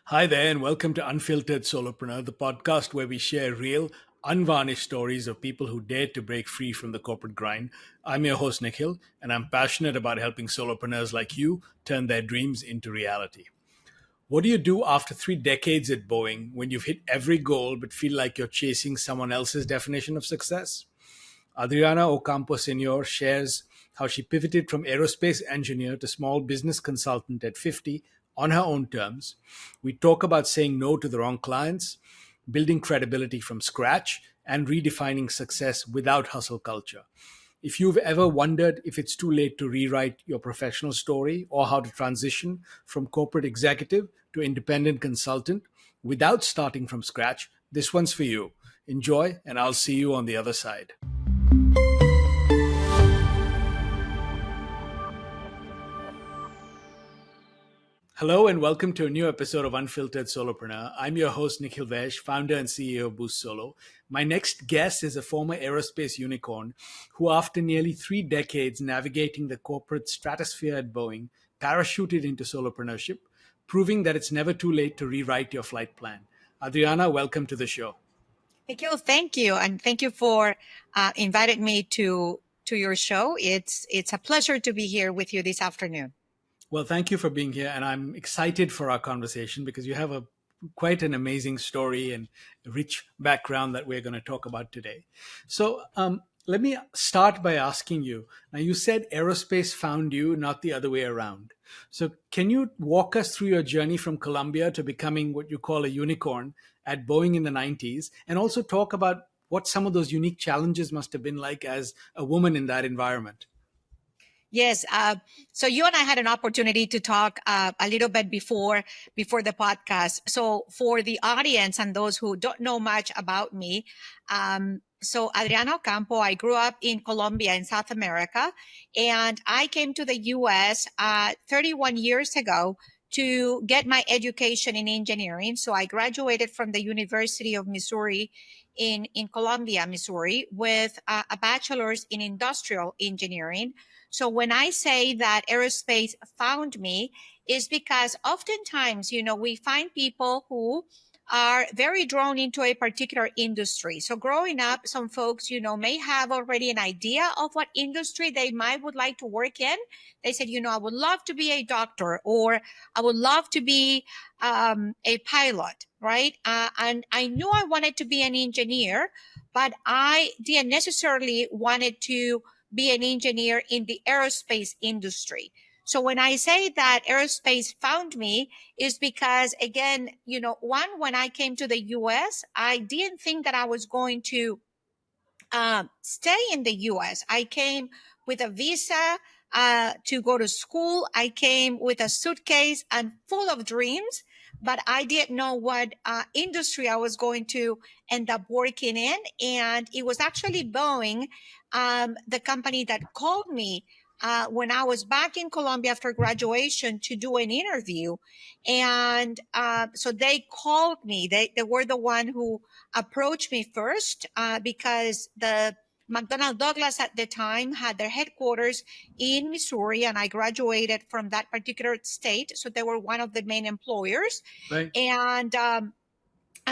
Hi there, and welcome to Unfiltered Solopreneur, the podcast where we share real, unvarnished stories of people who dared to break free from the corporate grind. I'm your host, Nikhil, and I'm passionate about helping solopreneurs like you turn their dreams into reality. What do you do after 3 decades at Boeing when you've hit every goal but feel like you're chasing someone else's definition of success? Adriana Ocampo Senior shares how she pivoted from aerospace engineer to small business consultant at 50 on her own terms. We talk about saying no to the wrong clients, building credibility from scratch, and redefining success without hustle culture. If you've ever wondered if it's too late to rewrite your professional story or how to transition from corporate executive to independent consultant without starting from scratch, this one's for you. Enjoy, and I'll see you on the other side. Hello and welcome to a new episode of Unfiltered Solopreneur. I'm your host, Nikhil Vaish, founder and CEO of Boost Solo. My next guest is a former aerospace unicorn who, after nearly 3 decades navigating the corporate stratosphere at Boeing, parachuted into solopreneurship, proving that it's never too late to rewrite your flight plan. Adriana, welcome to the show. Nikhil, thank you, and thank you for inviting me to your show. It's a pleasure to be here with you this afternoon. Well, thank you for being here, and I'm excited for our conversation because you have a quite an amazing story and rich background that we're going to talk about today. So, let me start by asking you. Now, you said aerospace found you, not the other way around. So, can you walk us through your journey from Columbia to becoming what you call a unicorn at Boeing in the 90s, and also talk about what some of those unique challenges must have been like as a woman in that environment? Yes. So you and I had an opportunity to talk a little bit before the podcast. So for the audience and those who don't know much about me, so Adriana Ocampo, I grew up in Colombia in South America, and I came to the U.S. 31 years ago to get my education in engineering. So I graduated from the University of Missouri in Columbia, Missouri, with a bachelor's in industrial engineering. So when I say that aerospace found me, is because oftentimes, we find people who are very drawn into a particular industry. So growing up, some folks, may have already an idea of what industry they might would like to work in. They said, I would love to be a doctor, or I would love to be a pilot, right? And I knew I wanted to be an engineer, but I didn't necessarily wanted to be an engineer in the aerospace industry. So when I say that aerospace found me is because, again, when I came to the US, I didn't think that I was going to stay in the US. I came with a visa to go to school. I came with a suitcase and full of dreams, but I didn't know what industry I was going to end up working in. And it was actually Boeing, the company that called me when I was back in Colombia after graduation to do an interview. And so they called me. They were the one who approached me first because the McDonnell Douglas at the time had their headquarters in Missouri, and I graduated from that particular state. So they were one of the main employers. Right. And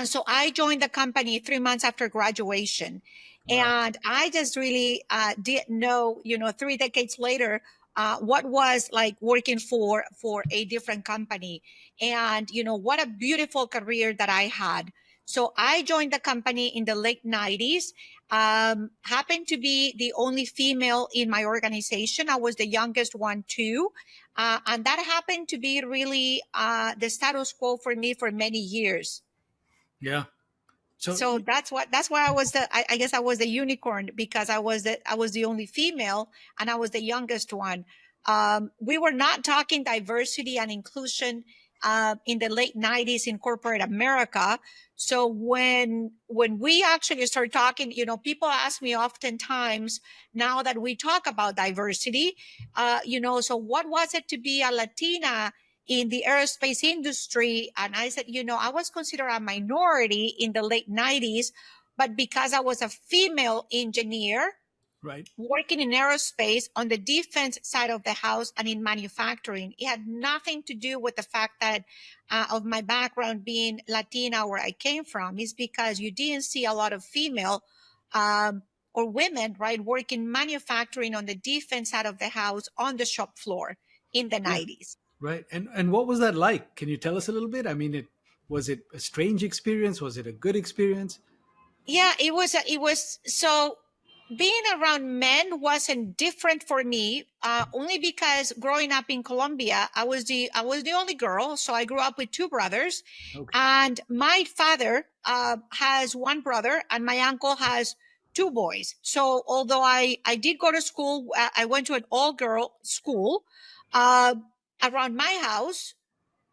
so I joined the company 3 months after graduation. Wow. And I just really didn't know, 3 decades later, what was like working for a different company. And, what a beautiful career that I had. So I joined the company in the late 90s, happened to be the only female in my organization. I was the youngest one too. And that happened to be really the status quo for me for many years. Yeah. So that's why I guess I was the unicorn, because I was the only female and I was the youngest one. We were not talking diversity and inclusion in the late 90s in corporate America. So when we actually start talking, people ask me oftentimes now that we talk about diversity, so what was it to be a Latina in the aerospace industry? And I said, I was considered a minority in the late 90s, but because I was a female engineer, Right. working in aerospace on the defense side of the house and in manufacturing. It had nothing to do with the fact that of my background being Latina, where I came from. Is because you didn't see a lot of female or women, right, working manufacturing on the defense side of the house on the shop floor in the Yeah. 90s. Right. And what was that like? Can you tell us a little bit? I mean, it was it a strange experience? Was it a good experience? Yeah, it was so being around men wasn't different for me, only because growing up in Colombia, I was the only girl, so I grew up with two brothers, Okay. and my father has one brother, and my uncle has two boys. So although I did go to school, I went to an all girl school. Uh, Around my house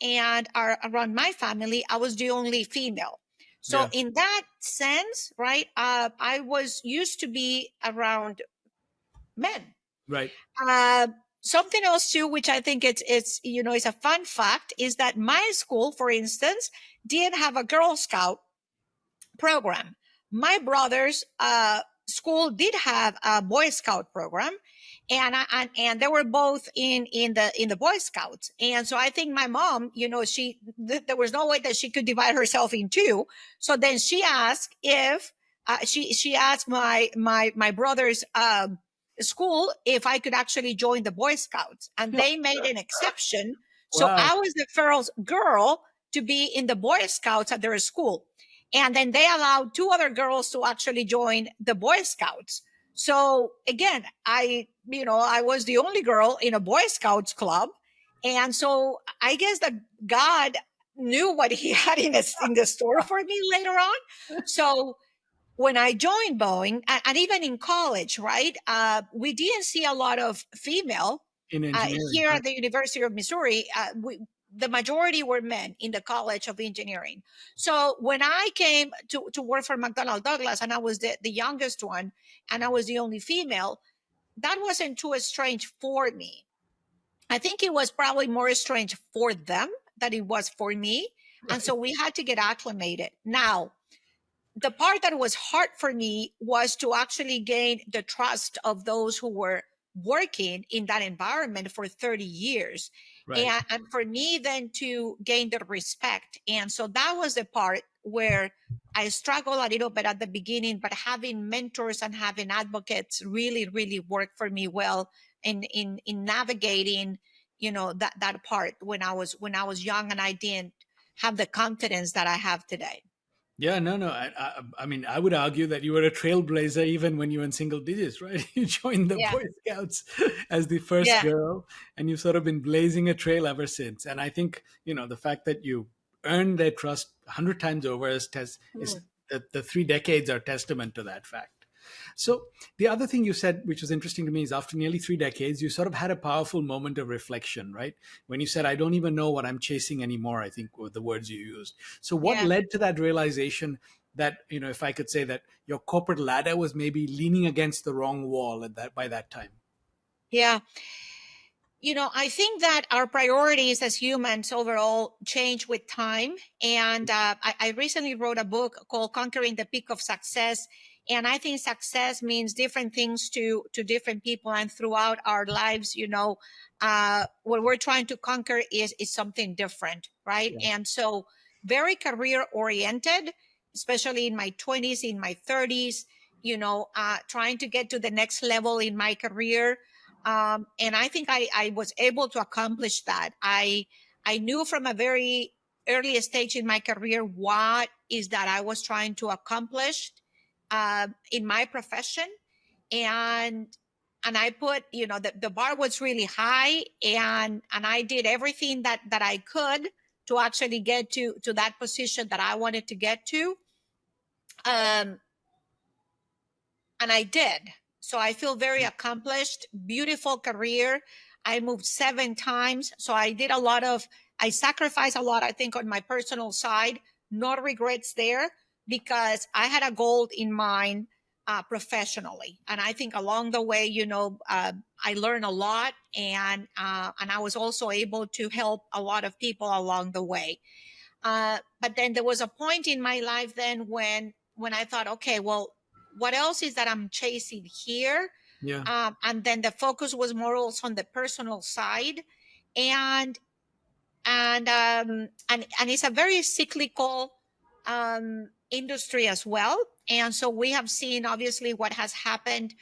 and around my family, I was the only female. So Yeah. in that sense, right, I was used to be around men. Right. Uh, Something else too, which I think it's is a fun fact, is that my school, for instance, didn't have a Girl Scout program. My brother's school did have a Boy Scout program, and they were both in the Boy Scouts. And so I think my mom, there was no way that she could divide herself in two. So then she asked if she asked my brother's school if I could actually join the Boy Scouts, and they made an exception. So Wow. I was the first girl to be in the Boy Scouts at their school. And then they allowed two other girls to actually join the Boy Scouts. So again, I was the only girl in a Boy Scouts club. And so I guess that God knew what he had in the store for me later on. So when I joined Boeing, and even in college, right, we didn't see a lot of female In engineering, here right? at the University of Missouri. The majority were men in the College of Engineering. So when I came to work for McDonnell Douglas, and I was the youngest one, and I was the only female, that wasn't too strange for me. I think it was probably more strange for them than it was for me. And Right. so we had to get acclimated. Now, the part that was hard for me was to actually gain the trust of those who were working in that environment for 30 years. Right. And for me then to gain the respect. And so that was the part where I struggled a little bit at the beginning, but having mentors and having advocates really, really worked for me well in navigating, that part when I was young and I didn't have the confidence that I have today. Yeah, no, no. I mean, I would argue that you were a trailblazer even when you were in single digits, right? You joined the Yeah. Boy Scouts as the first Yeah. girl, and you've sort of been blazing a trail ever since. And I think, the fact that you earned their trust 100 times over is Mm. the 3 decades are testament to that fact. So the other thing you said, which was interesting to me, is after nearly 3 decades, you sort of had a powerful moment of reflection, right? When you said, "I don't even know what I'm chasing anymore," I think were the words you used. So what Yeah. led to that realization that, if I could say that your corporate ladder was maybe leaning against the wrong wall at that by that time? Yeah. I think that our priorities as humans overall change with time. And I recently wrote a book called Conquering the Peak of Success. And I think success means different things to different people. And throughout our lives, what we're trying to conquer is something different, right? Yeah. And so, very career oriented, especially in my 20s, in my 30s, trying to get to the next level in my career. And I think I was able to accomplish that. I knew from a very early stage in my career what is that I was trying to accomplish in my profession, and I put, the bar was really high, and I did everything that I could to actually get to that position that I wanted to get to. Um, and I did. So I feel very accomplished, beautiful career. I moved 7 times. So I sacrificed a lot, I think, on my personal side. No regrets there because I had a goal in mind professionally. And I think along the way, I learned a lot, and I was also able to help a lot of people along the way. But then there was a point in my life then when I thought, okay, well, what else is that I'm chasing here? Yeah. And then the focus was more also on the personal side, and and it's a very cyclical industry as well. And so we have seen obviously what has happened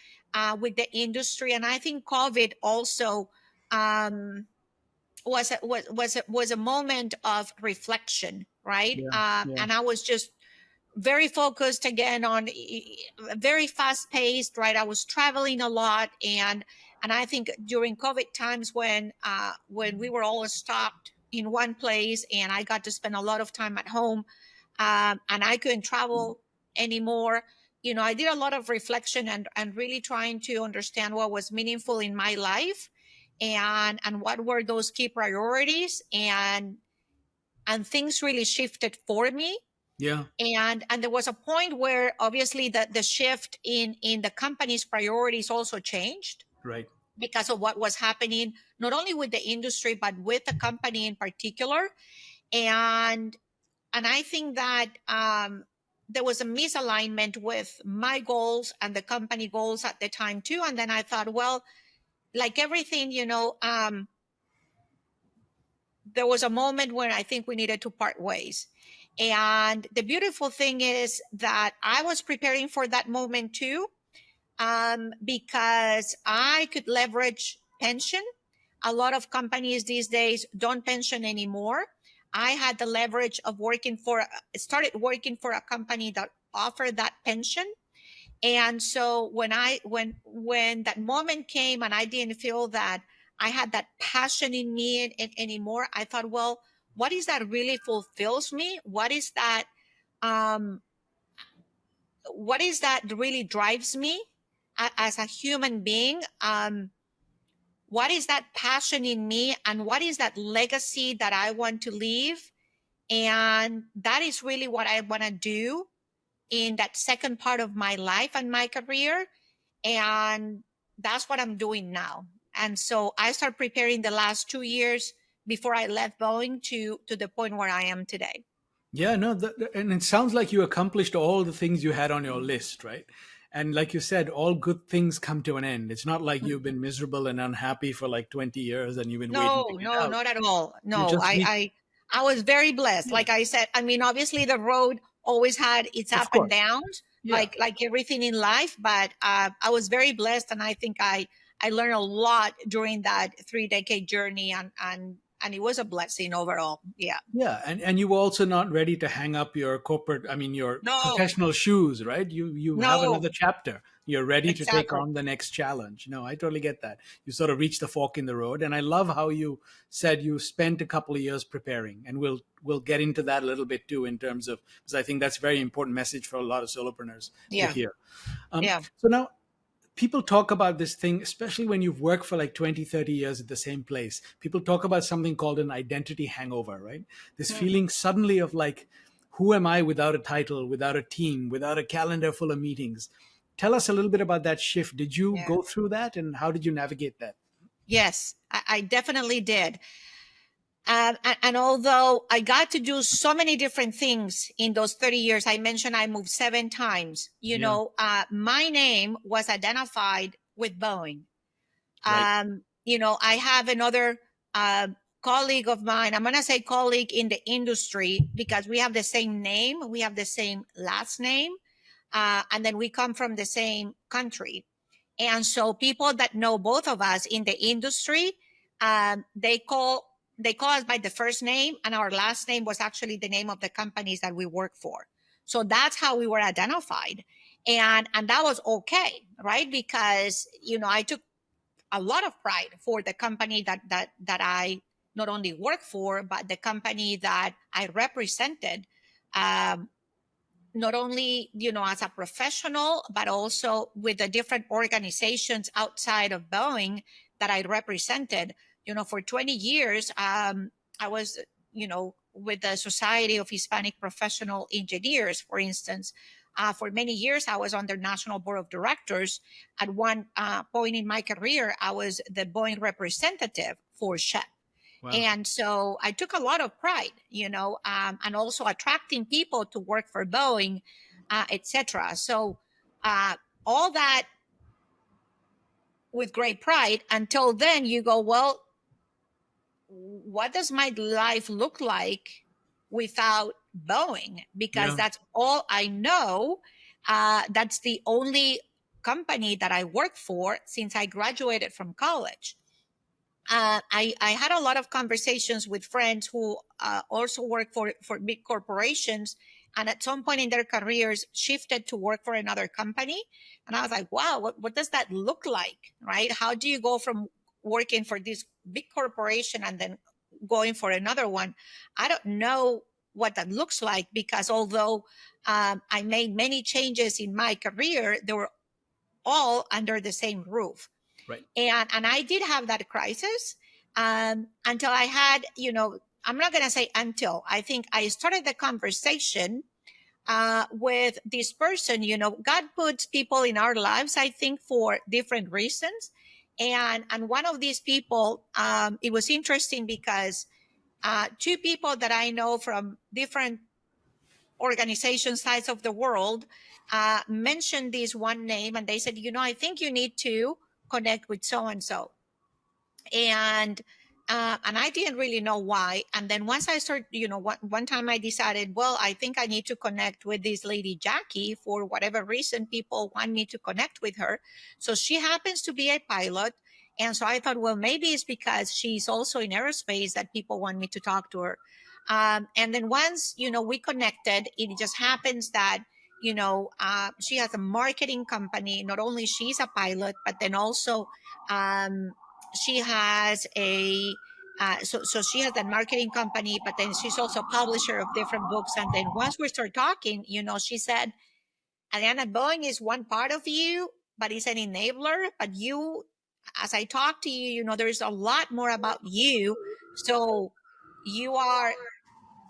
with the industry, and I think COVID also um, was a moment of reflection, right? Yeah. Yeah. And I was just very focused again on very fast paced, right? I was traveling a lot, and I think during COVID times when we were all stopped in one place and I got to spend a lot of time at home, and I couldn't travel anymore. I did a lot of reflection and really trying to understand what was meaningful in my life, and what were those key priorities, and things really shifted for me. Yeah. And there was a point where obviously the shift in the company's priorities also changed Right. because of what was happening not only with the industry but with the company in particular. And and I think that there was a misalignment with my goals and the company goals at the time too. And then I thought, well, like everything, there was a moment when I think we needed to part ways. And the beautiful thing is that I was preparing for that moment too, because I could leverage pension. A lot of companies these days don't pension anymore. I had the leverage of started working for a company that offered that pension. And so when that moment came and I didn't feel that I had that passion in me anymore, I thought, well, what is that really fulfills me? Um what is that really drives me as a human being? What is that passion in me, and what is that legacy that I want to leave? And that is really what I want to do in that second part of my life and my career. And that's what I'm doing now. And so I started preparing the last 2 years before I left Boeing to the point where I am today. Yeah, no, and it sounds like you accomplished all the things you had on your list, right? And like you said, all good things come to an end. It's not like you've been miserable and unhappy for like 20 years and you've been waiting to No, get no, out. not at all. You No, just I, reached, I, I was very blessed. yeah, Like I said, I mean, obviously the road always had its of up and course. downs, Yeah. like everything in life. But I was very blessed, and I think I learned a lot during that 3 decade journey, and it was a blessing overall. Yeah. Yeah, and you were also not ready to hang up your corporate, I mean, your No, professional shoes, right? You have no, another chapter. You're ready to take exactly. on the next challenge. No, I totally get that. You sort of reached the fork in the road, and I love how you said you spent a couple of years preparing, and we'll get into that a little bit too in terms of, because I think that's a very important message for a lot of solopreneurs to Yeah, hear. yeah. So now people talk about this thing, especially when you've worked for like 20, 30 years at the same place. People talk about something called an identity hangover, right? This Mm, feeling suddenly of like, who am I without a title, without a team, without a calendar full of meetings? Tell us a little bit about that shift. Did you yeah. go through that, and how did you navigate that? Yes, I definitely did. And although I got to do so many different things in those 30 years, I mentioned I moved 7 times. Yeah, My name was identified with Boeing. right. I have another uh, colleague of mine. I'm going to say colleague in the industry because we have the same name, we have the same last name, and then we come from the same country. And so people that know both of us in the industry, they call us by the first name, and our last name was actually the name of the companies that we work for. So that's how we were identified, and that was okay, right? Because I took a lot of pride for the company that I not only work for, but the company that I represented. Um, Not only as a professional, but also with the different organizations outside of Boeing that I represented. For 20 years, I was with the Society of Hispanic Professional Engineers, for instance. For many years, I was on their national board of directors. At one point in my career, I was the Boeing representative for SHEP. Wow. And so I took a lot of pride, and also attracting people to work for Boeing, etc. So uh, all that with great pride. Until then, you go, well, what does my life look like without Boeing? Because Yeah. that's all I know. That's the only company that I work for since I graduated from college. I had a lot of conversations with friends who also work for big corporations, and at some point in their careers shifted to work for another company. And I was like, wow, what does that look like, right? How do you go from working for this big corporation and then going for another one? I don't know what that looks like, because although I made many changes in my career, they were all under the same roof. Right. And I did have that crisis, until I had, I'm not going to say until, I think I started the conversation with this person. God puts people in our lives, I think, for different reasons. And one of these people, it was interesting because two people that I know from different organization sides of the world mentioned this one name, and they said, I think you need to connect with so and so. And I didn't really know why. And then once I started, one time I decided, well, I think I need to connect with this lady Jackie. For whatever reason, people want me to connect with her. So she happens to be a pilot. And so I thought, well, maybe it's because she's also in aerospace that people want me to talk to her. And then once, we connected, it just happens that, she has a marketing company. Not only she's a pilot, but then also um, she has so she has a marketing company, but then she's also a publisher of different books. And then once we start talking, she said, Adriana, Boeing is one part of you, but it's an enabler. But you, as I talk to you, there's a lot more about you. So you are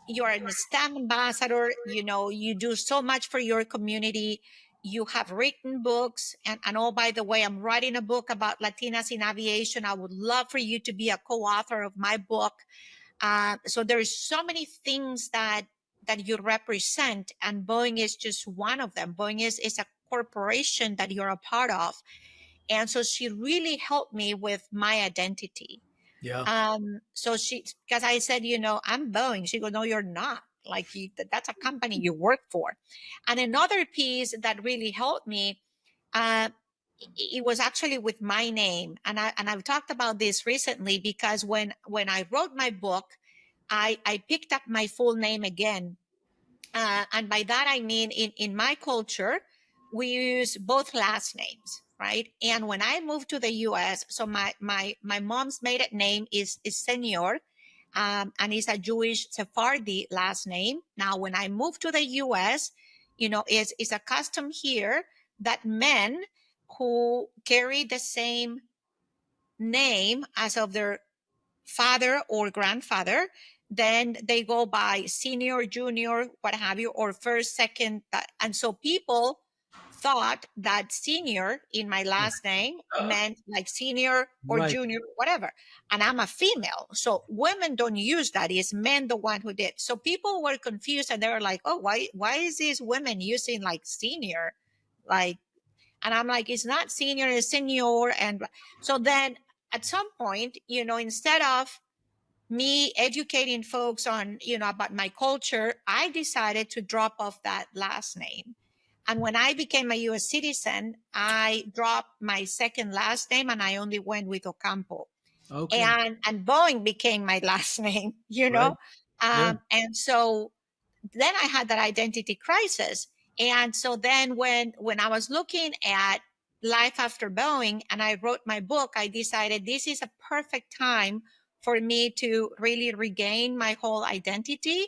you're an STEM ambassador. You do so much for your community. You have written books. And oh, by the way, I'm writing a book about Latinas in aviation. I would love for you to be a co-author of my book. So there's so many things that you represent, and Boeing is just one of them. Boeing is a corporation that you're a part of. And so she really helped me with my identity. Yeah. So because I said, I'm Boeing. She goes, no, you're not. Like, that's a company you work for. And another piece that really helped me, uh, it was actually with my name. And I've talked about this recently, because when I wrote my book, I picked up my full name again. And by that, I mean, in my culture, we use both last names, right? And when I moved to the US, so my mom's maiden name is Senior, and it's a Jewish Sephardi last name. Now, when I moved to the US, it's a custom here that men who carry the same name as of their father or grandfather, then they go by senior, junior, what have you, or first, second. And so people thought that senior in my last name meant like senior or Right. junior, whatever. And I'm a female. So women don't use that. It's men the one who did. So people were confused, and they were like, oh, why is these women using like senior? Like, and I'm like, it's not senior, it's senior. And so then at some point, instead of me educating folks on, about my culture, I decided to drop off that last name. And when I became a US citizen, I dropped my second last name and I only went with Ocampo. Okay. And Boeing became my last name, Right. Yeah. And so then I had that identity crisis. And so then when I was looking at life after Boeing and I wrote my book, I decided this is a perfect time for me to really regain my whole identity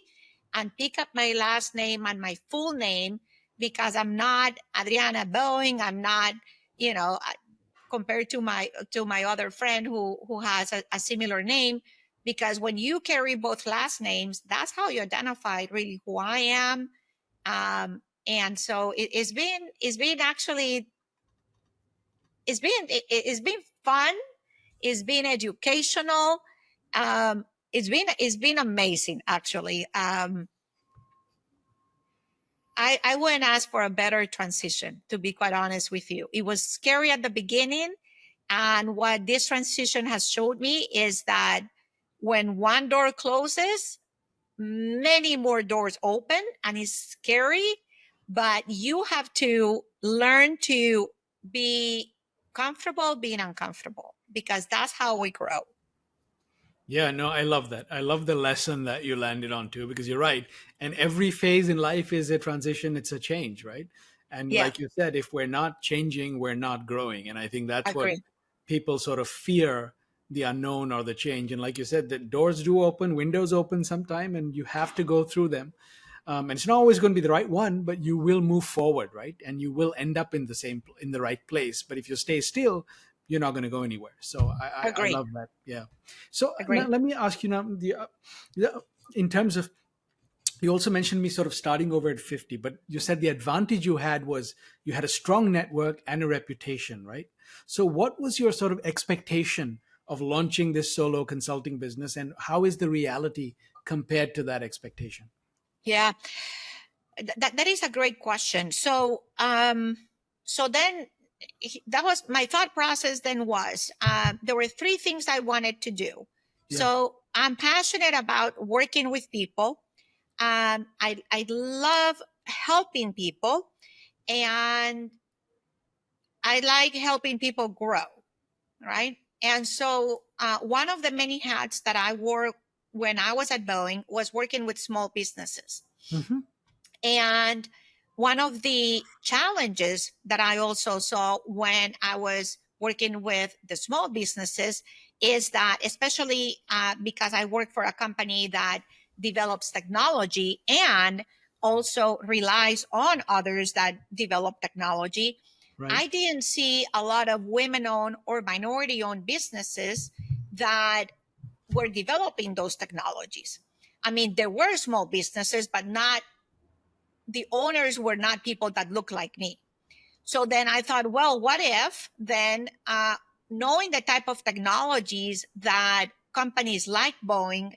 and pick up my last name and my full name, because I'm not Adriana Boeing. I'm not, you know, compared to my other friend who has a similar name. Because when you carry both last names, that's how you identify really who I am. And so it's been actually it's been fun. It's been educational. It's been amazing, actually. I wouldn't ask for a better transition, to be quite honest with you. It was scary at the beginning. And what this transition has showed me is that when one door closes, many more doors open, and it's scary, but you have to learn to be comfortable being uncomfortable, because that's how we grow. Yeah, no, I love that. I love the lesson that you landed on too, because you're right. And every phase in life is a transition, it's a change, right? And Yeah, like you said, if we're not changing, we're not growing. And I think that's what agree. people sort of fear, the unknown or the change. And like you said, the doors do open, windows open sometime, and you have to go through them. And it's not always going to be the right one, but you will move forward, right? And you will end up in in the right place. But if you stay still, you're not going to go anywhere. So I Agree. love that. Yeah. So now Agree. let me ask you now in terms of, you also mentioned me sort of starting over at 50, but you said the advantage you had was you had a strong network and a reputation, right? So what was your sort of expectation of launching this solo consulting business, and how is the reality compared to that expectation? Yeah, that is a great question. So then that was my thought process. Then was there were three things I wanted to do. Yeah. So I'm passionate about working with people. I love helping people, and I like helping people grow, right? And so one of the many hats that I wore when I was at Boeing was working with small businesses. Hmm. And one of the challenges that I also saw when I was working with the small businesses is that, especially because I work for a company that develops technology and also relies on others that develop technology, Right. I didn't see a lot of women owned or minority owned businesses that were developing those technologies. I mean, there were small businesses, but not, the owners were not people that look like me. So then I thought, well, what if then, knowing the type of technologies that companies like Boeing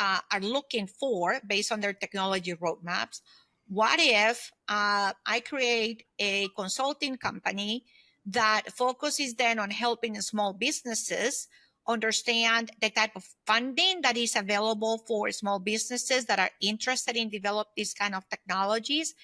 are looking for based on their technology roadmaps, what if I create a consulting company that focuses then on helping small businesses understand the type of funding that is available for small businesses that are interested in develop these kind of technologies,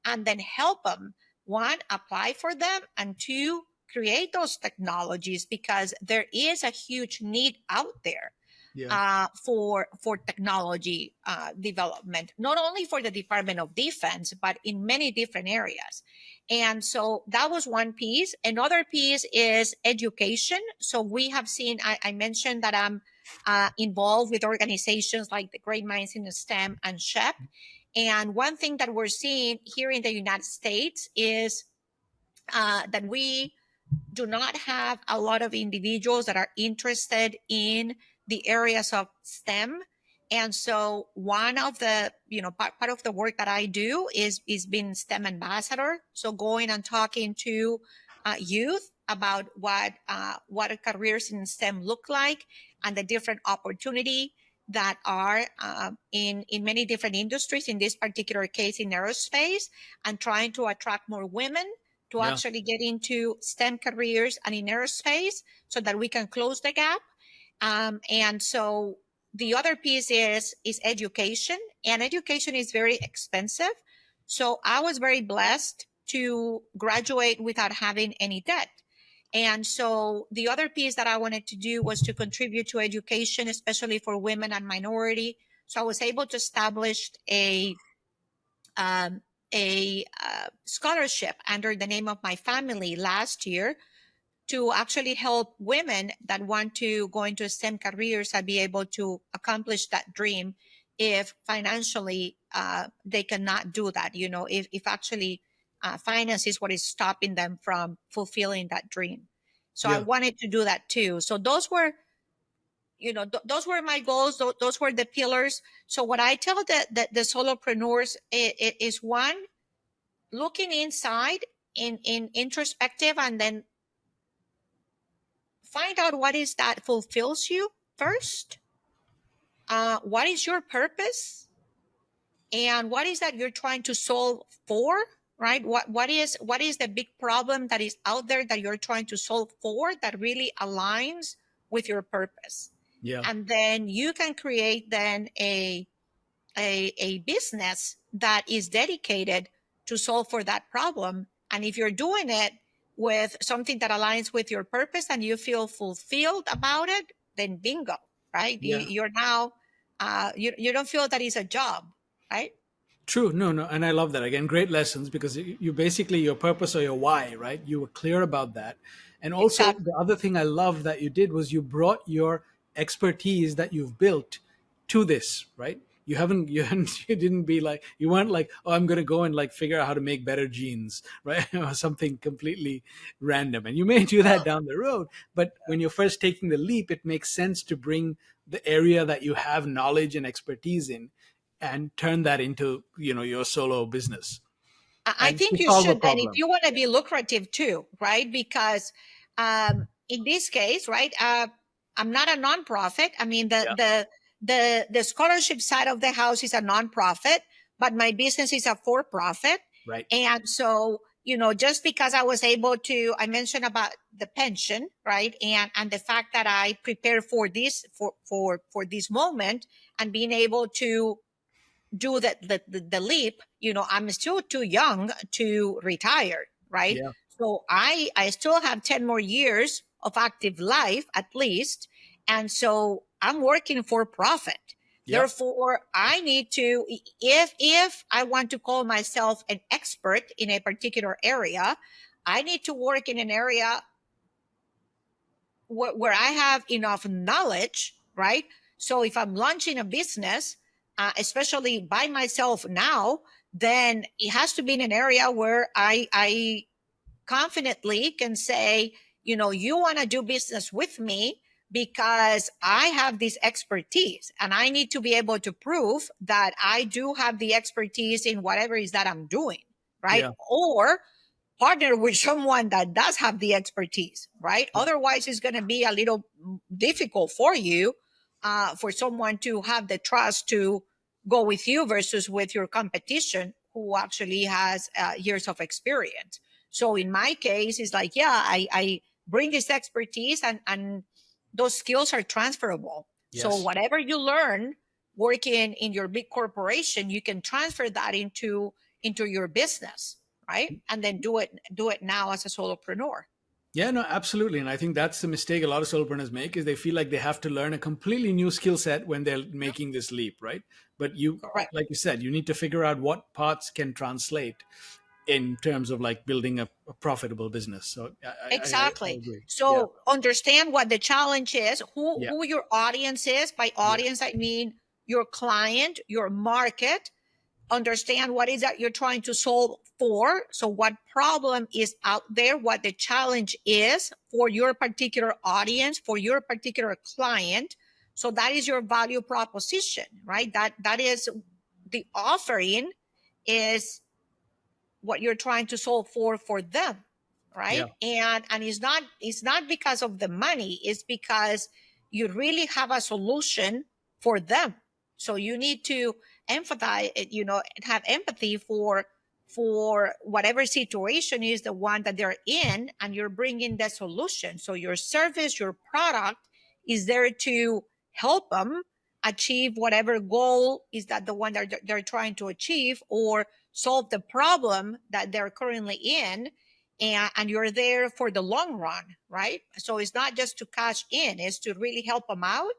and then help them, one, apply for them, and two, create those technologies, because there is a huge need out there Yeah. for technology development, not only for the Department of Defense, but in many different areas. And so that was one piece. Another piece is education. So we have seen, I mentioned that I'm involved with organizations like the Great Minds in STEM and SHEP. And one thing that we're seeing here in the United States is that we do not have a lot of individuals that are interested in the areas of STEM. And so one of the, part of the work that I do is being STEM ambassador. So going and talking to youth about what careers in STEM look like, and the different opportunity that are in many different industries, in this particular case in aerospace, and trying to attract more women to Yeah. actually get into STEM careers and in aerospace, so that we can close the gap. And so the other piece is education, and education is very expensive. So I was very blessed to graduate without having any debt. And so the other piece that I wanted to do was to contribute to education, especially for women and minority. So I was able to establish um, a scholarship under the name of my family last year to actually help women that want to go into STEM careers and be able to accomplish that dream if financially they cannot do that. If actually finance is what is stopping them from fulfilling that dream. So I Yeah. wanted to do that too. So those were, those were my goals. Those were the pillars. So what I tell the solopreneurs is one, looking inside in introspective, and then find out what is that fulfills you first. What is your purpose, and what is that you're trying to solve for? right? What is the big problem that is out there that you're trying to solve for that really aligns with your purpose? Yeah. And then you can create then a business that is dedicated to solve for that problem. And if you're doing it with something that aligns with your purpose and you feel fulfilled about it, then bingo, right? Yeah. You're now, you don't feel that it's a job, right? True. No, no. And I love that. Again, great lessons because you basically, your purpose or your why, right? You were clear about that. And also, Exactly. the other thing I love that you did was you brought your expertise that you've built to this, right? You didn't be like, you weren't like, oh, I'm going to go and like figure out how to make better jeans, right? Or something completely random. And you may do that down the road. But when you're first taking the leap, it makes sense to bring the area that you have knowledge and expertise in and turn that into your solo business I and think to you solve a should then, if problem. you want to be lucrative too, right? Because in this case, right, I'm not a nonprofit. I mean, Yeah. the scholarship side of the house is a nonprofit, but my business is a for profit. Right. And so, just because I was able to, I mentioned about the pension, right, and the fact that I prepare for this for this moment and being able to do the leap, I'm still too young to retire, right? Yeah. So I still have 10 more years of active life at least. And so I'm working for profit. Yep. Therefore, I need to, if I want to call myself an expert in a particular area, I need to work in an area where I have enough knowledge, right? So if I'm launching a business, especially by myself now, then it has to be in an area where I confidently can say, you want to do business with me because I have this expertise and I need to be able to prove that I do have the expertise in whatever it is that I'm doing, right? Yeah. Or partner with someone that does have the expertise, right? Yeah. Otherwise, it's going to be a little difficult for you, for someone to have the trust to go with you versus with your competition who actually has years of experience. So in my case, it's like, yeah, I bring this expertise and those skills are transferable. So Yes. whatever you learn working in your big corporation, you can transfer that into your business, right? And then do it now as a solopreneur. Yeah, no, absolutely. And I think that's the mistake a lot of solopreneurs make is they feel like they have to learn a completely new skill set when they're making this leap, right? But you, Correct. like you said, you need to figure out what parts can translate in terms of like building a profitable business. So I Exactly. agree. Yeah. So understand what the challenge is, who Yeah. who your audience is. By Yeah. audience, I mean your client, your market. Understand what is that you're trying to solve for. So what problem is out there, what the challenge is for your particular audience, for your particular client. So that is your value proposition, right? That is the offering, is what you're trying to solve for them, Yeah. right? And it's not because of the money, it's because you really have a solution for them. So you need to empathize, have empathy for whatever situation is the one that they're in, and you're bringing the solution. So your service, your product is there to help them achieve whatever goal is that the one that they're trying to achieve, or solve the problem that they're currently in. And you're there for the long run, right? So it's not just to cash in, it's to really help them out.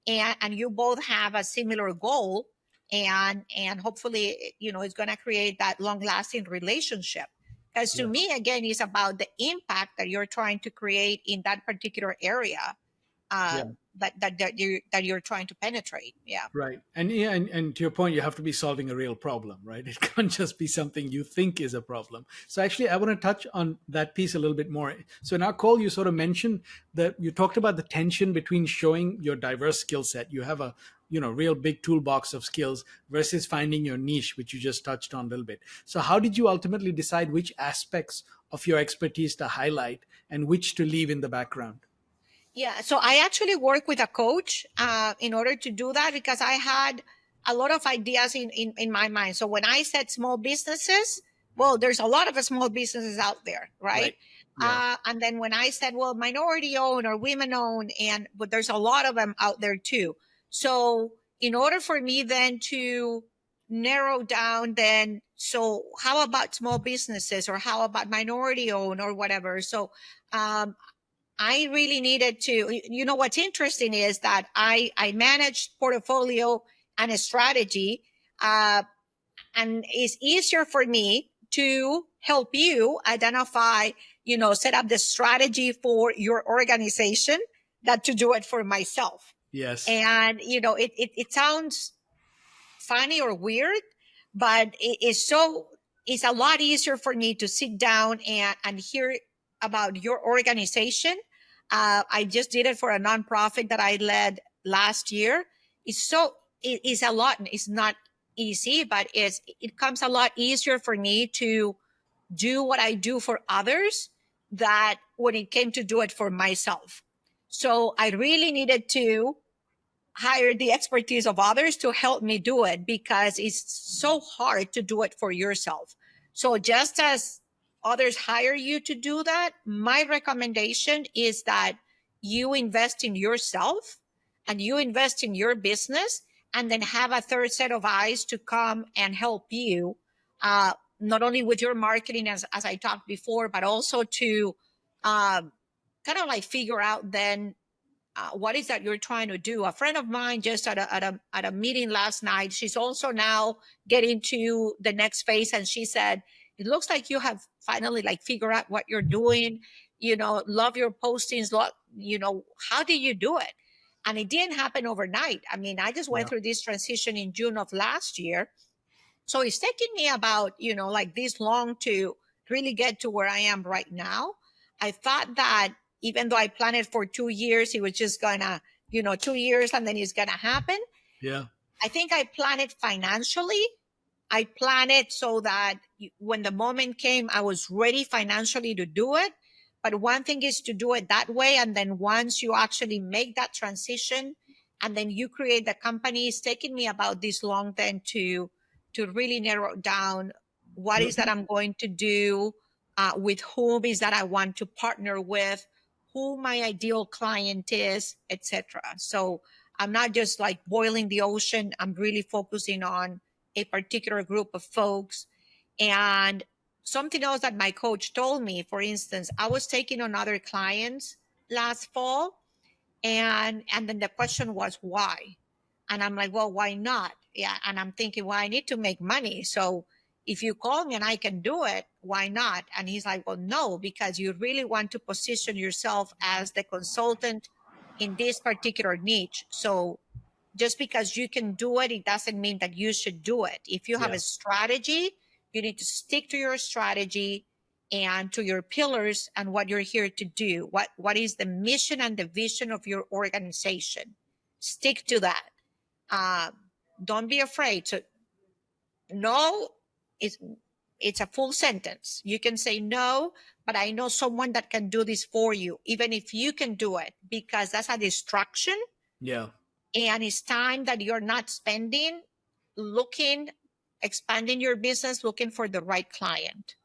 And you both have a similar goal, and hopefully, it's going to create that long lasting relationship. Because to Yeah. me, again, it's about the impact that you're trying to create in that particular area, Yeah. that you're trying to penetrate. Yeah. Right. And yeah, and to your point, you have to be solving a real problem, right? It can't just be something you think is a problem. So actually, I want to touch on that piece a little bit more. So in our call, you sort of mentioned that you talked about the tension between showing your diverse skill set. You have a real big toolbox of skills versus finding your niche, which you just touched on a little bit. So how did you ultimately decide which aspects of your expertise to highlight and which to leave in the background? Yeah, so I actually work with a coach in order to do that, because I had a lot of ideas in my mind. So when I said small businesses, well, there's a lot of small businesses out there, right? Right. Yeah. And then when I said, well, minority owned or women owned, but there's a lot of them out there too. So in order for me then to narrow down, then, so how about small businesses, or how about minority owned or whatever? So um, I really needed to, what's interesting is that I managed portfolio and a strategy. And it's easier for me to help you identify, set up the strategy for your organization than to do it for myself. Yes. And, it sounds funny or weird, but it's a lot easier for me to sit down and hear about your organization. I just did it for a nonprofit that I led last year. It's a lot. It's not easy, but it comes a lot easier for me to do what I do for others that when it came to do it for myself. So I really needed to hire the expertise of others to help me do it, because it's so hard to do it for yourself. So just as others hire you to do that, my recommendation is that you invest in yourself and you invest in your business, and then have a third set of eyes to come and help you, not only with your marketing, as I talked before, but also to kind of like figure out then what is that you're trying to do. A friend of mine just at a meeting last night, she's also now getting to the next phase, and she said, it looks like you have finally like figured out what you're doing, love your postings, how do you do it? And it didn't happen overnight. I mean, I just went Yeah. through this transition in June of last year, so it's taking me about, like this long to really get to where I am right now. I thought that even though I planned it for 2 years, it was just gonna, 2 years and then it's gonna happen. Yeah. I think I planned it financially. I planned it so that when the moment came, I was ready financially to do it. But one thing is to do it that way. And then once you actually make that transition and then you create the company, it's taken me about this long then to really narrow down what is that I'm going to do, with whom is that I want to partner with, who my ideal client is, etc. So I'm not just like boiling the ocean. I'm really focusing on a particular group of folks. And something else that my coach told me, for instance, I was taking on other clients last fall, and then the question was why? And I'm like, well, why not? Yeah. And I'm thinking, well, I need to make money. So if you call me and I can do it, why not? And he's like, well, no, because you really want to position yourself as the consultant in this particular niche. So just because you can do it, it doesn't mean that you should do it. If you have Yeah. a strategy, you need to stick to your strategy and to your pillars and what you're here to do. What is the mission and the vision of your organization? Stick to that. Uh, don't be afraid. So no, it's it's a full sentence. You can say no, but I know someone that can do this for you, even if you can do it, because that's a distraction, Yeah. and it's time that you're not spending looking, expanding your business, looking for the right client.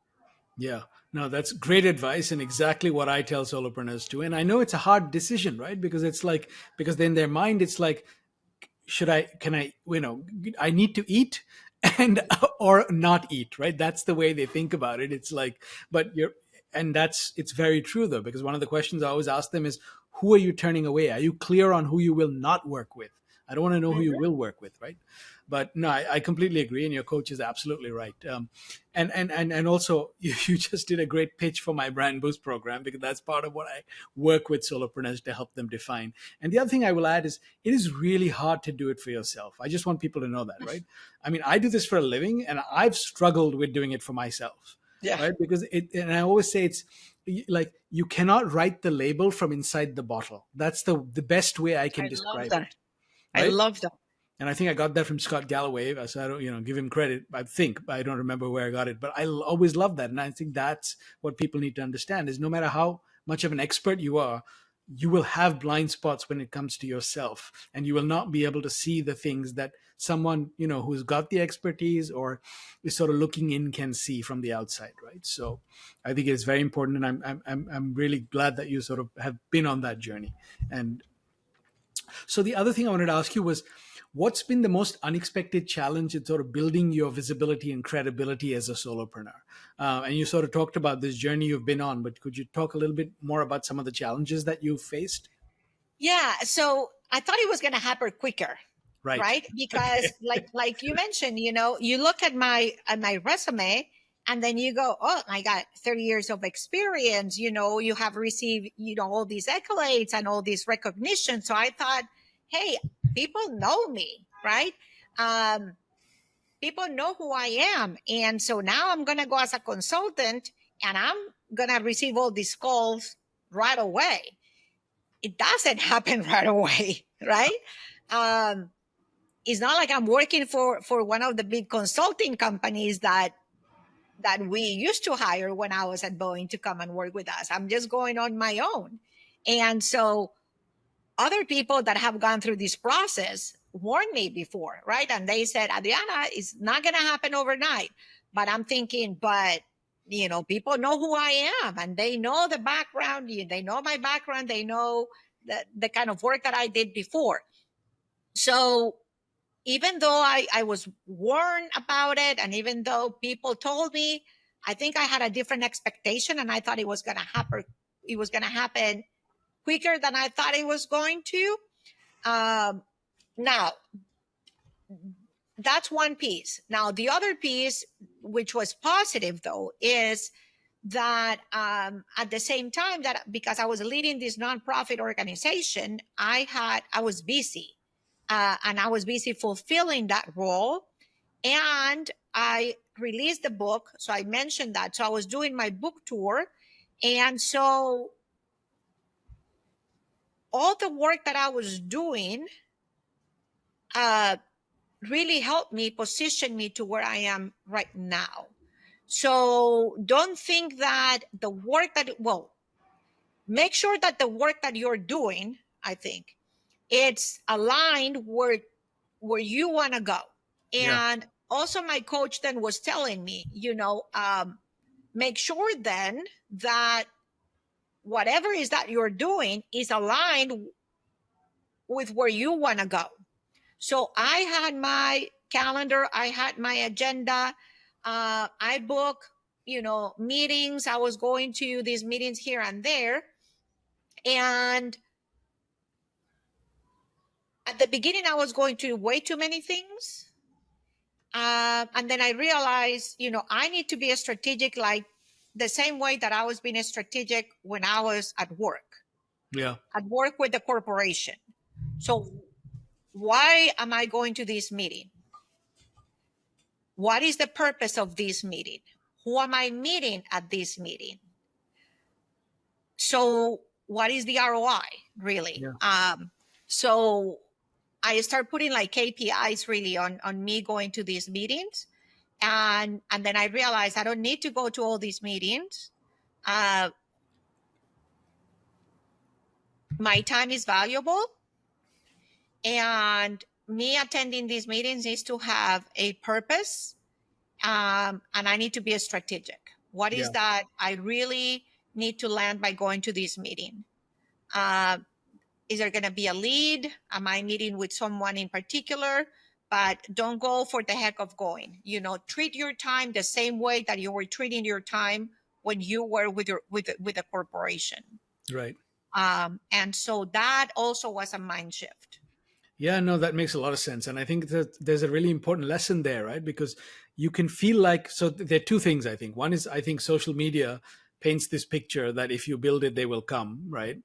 Yeah. No, that's great advice and exactly what I tell solopreneurs too. And I know it's a hard decision, right? Because it's like, because in their mind, it's like, should I, can I, I need to eat and, or not eat, right? That's the way they think about it. It's like, but and it's very true though, because one of the questions I always ask them is, who are you turning away? Are you clear on who you will not work with? I don't want to know who you will work with, right? But no, I completely agree, and your coach is absolutely right. And also, you just did a great pitch for my brand boost program, because that's part of what I work with solopreneurs to help them define. And the other thing I will add is, it is really hard to do it for yourself. I just want people to know that, right? I mean, I do this for a living, and I've struggled with doing it for myself, Yeah, right? Because and I always say it's like, you cannot write the label from inside the bottle. That's the best way I can I love describe it, that. I right? love that. And I think I got that from Scott Galloway. So I don't, give him credit. I think I don't remember where I got it, but I always love that, and I think that's what people need to understand: is no matter how much of an expert you are, you will have blind spots when it comes to yourself, and you will not be able to see the things that someone, who's got the expertise or is sort of looking in can see from the outside, right? So I think it's very important, and I'm really glad that you sort of have been on that journey. And so the other thing I wanted to ask you was, what's been the most unexpected challenge in sort of building your visibility and credibility as a solopreneur? And you sort of talked about this journey you've been on, but could you talk a little bit more about some of the challenges that you've faced? Yeah. So I thought it was going to happen quicker, Right. right? Because like you mentioned, you look at my resume and then you go, oh, I got 30 years of experience. You have received, all these accolades and all this recognition. So I thought, hey, people know me, right? Um, People know who I am. And so now I'm going to go as a consultant and I'm going to receive all these calls right away. It doesn't happen right away, right? Um, it's not like I'm working for one of the big consulting companies that we used to hire when I was at Boeing to come and work with us. I'm just going on my own. And so other people that have gone through this process warned me before, right? And they said, Adriana, it's not going to happen overnight. But I'm thinking, people know who I am and they know the background. They know my background. They know the kind of work that I did before. So even though I was warned about it, and even though people told me, I think I had a different expectation and I thought it was going to happen. It was going to happen quicker than I thought it was going to. Now, that's one piece. Now, the other piece, which was positive though, is that at the same time that because I was leading this nonprofit organization, I was busy, and I was busy fulfilling that role, and I released the book. So I mentioned that. So I was doing my book tour, and so all the work that I was doing really helped me position me to where I am right now. So don't think that make sure that the work that you're doing, I think, it's aligned where you want to go. Yeah. And also my coach then was telling me, make sure then that whatever is that you're doing is aligned with where you want to go. So I had my calendar, I had my agenda. I book, meetings. I was going to these meetings here and there. And at the beginning, I was going to way too many things. And then I realized, I need to be a strategic, like the same way that I was being a strategic when I was Yeah. at work with the corporation. So why am I going to this meeting? What is the purpose of this meeting? Who am I meeting at this meeting? So what is the ROI really? Yeah. So I start putting like KPIs really on me going to these meetings. And then I realized I don't need to go to all these meetings. My time is valuable. And me attending these meetings needs to have a purpose. And I need to be a strategic. What is that I really need to land by going to this meeting? Is there going to be a lead? Am I meeting with someone in particular? But don't go for the heck of going. Treat your time the same way that you were treating your time when you were with a corporation. Right. And so that also was a mind shift. Yeah, no, that makes a lot of sense. And I think that there's a really important lesson there, right? Because you can feel like, so there are two things, I think. One is, I think social media paints this picture that if you build it, they will come, right?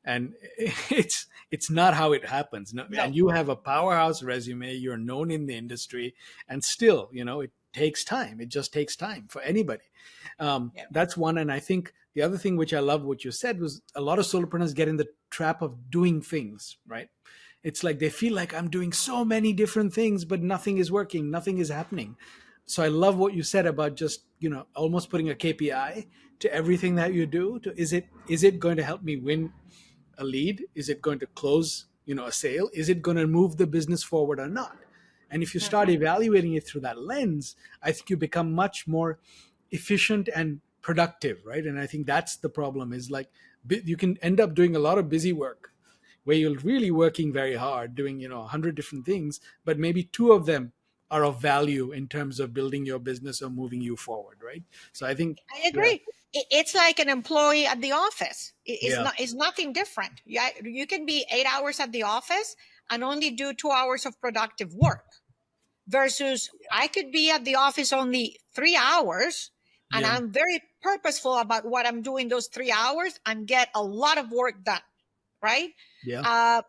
And it's not how it happens. No. And you have a powerhouse resume, you're known in the industry, and still, it takes time. It just takes time for anybody. That's one. And I think the other thing, which I love what you said, was a lot of solopreneurs get in the trap of doing things, right? It's like they feel like I'm doing so many different things, but nothing is working, nothing is happening. So I love what you said about just, almost putting a KPI to everything that you do. Is it going to help me win a lead? Is it going to close, a sale? Is it going to move the business forward or not? And if you start Mhm. evaluating it through that lens, I think you become much more efficient and productive, right? And I think that's the problem, is like you can end up doing a lot of busy work where you're really working very hard doing 100 different things, but maybe two of them are of value in terms of building your business or moving you forward, right? So I think, I yeah, agree. It's like an employee at the office. It's yeah, not. It's nothing different. Yeah, you can be 8 hours at the office and only do 2 hours of productive work. Versus, I could be at the office only 3 hours, and yeah, I'm very purposeful about what I'm doing those 3 hours and get a lot of work done. Right. yeah,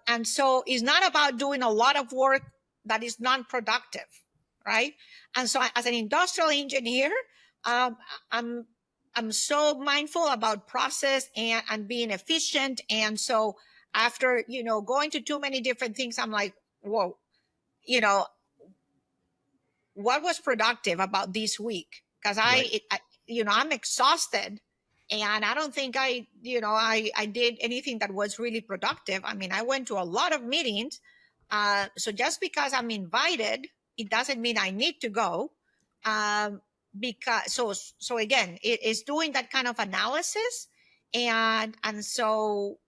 And so it's not about doing a lot of work that is non-productive. Right. And so as an industrial engineer, um, I'm I'm so mindful about process and being efficient. And so after, going to too many different things, I'm like, whoa, you know, what was productive about this week? Because right, I'm exhausted, and I don't think I did anything that was really productive. I mean, I went to a lot of meetings. So just because I'm invited, it doesn't mean I need to go. Um, because so again, it is doing that kind of analysis, and so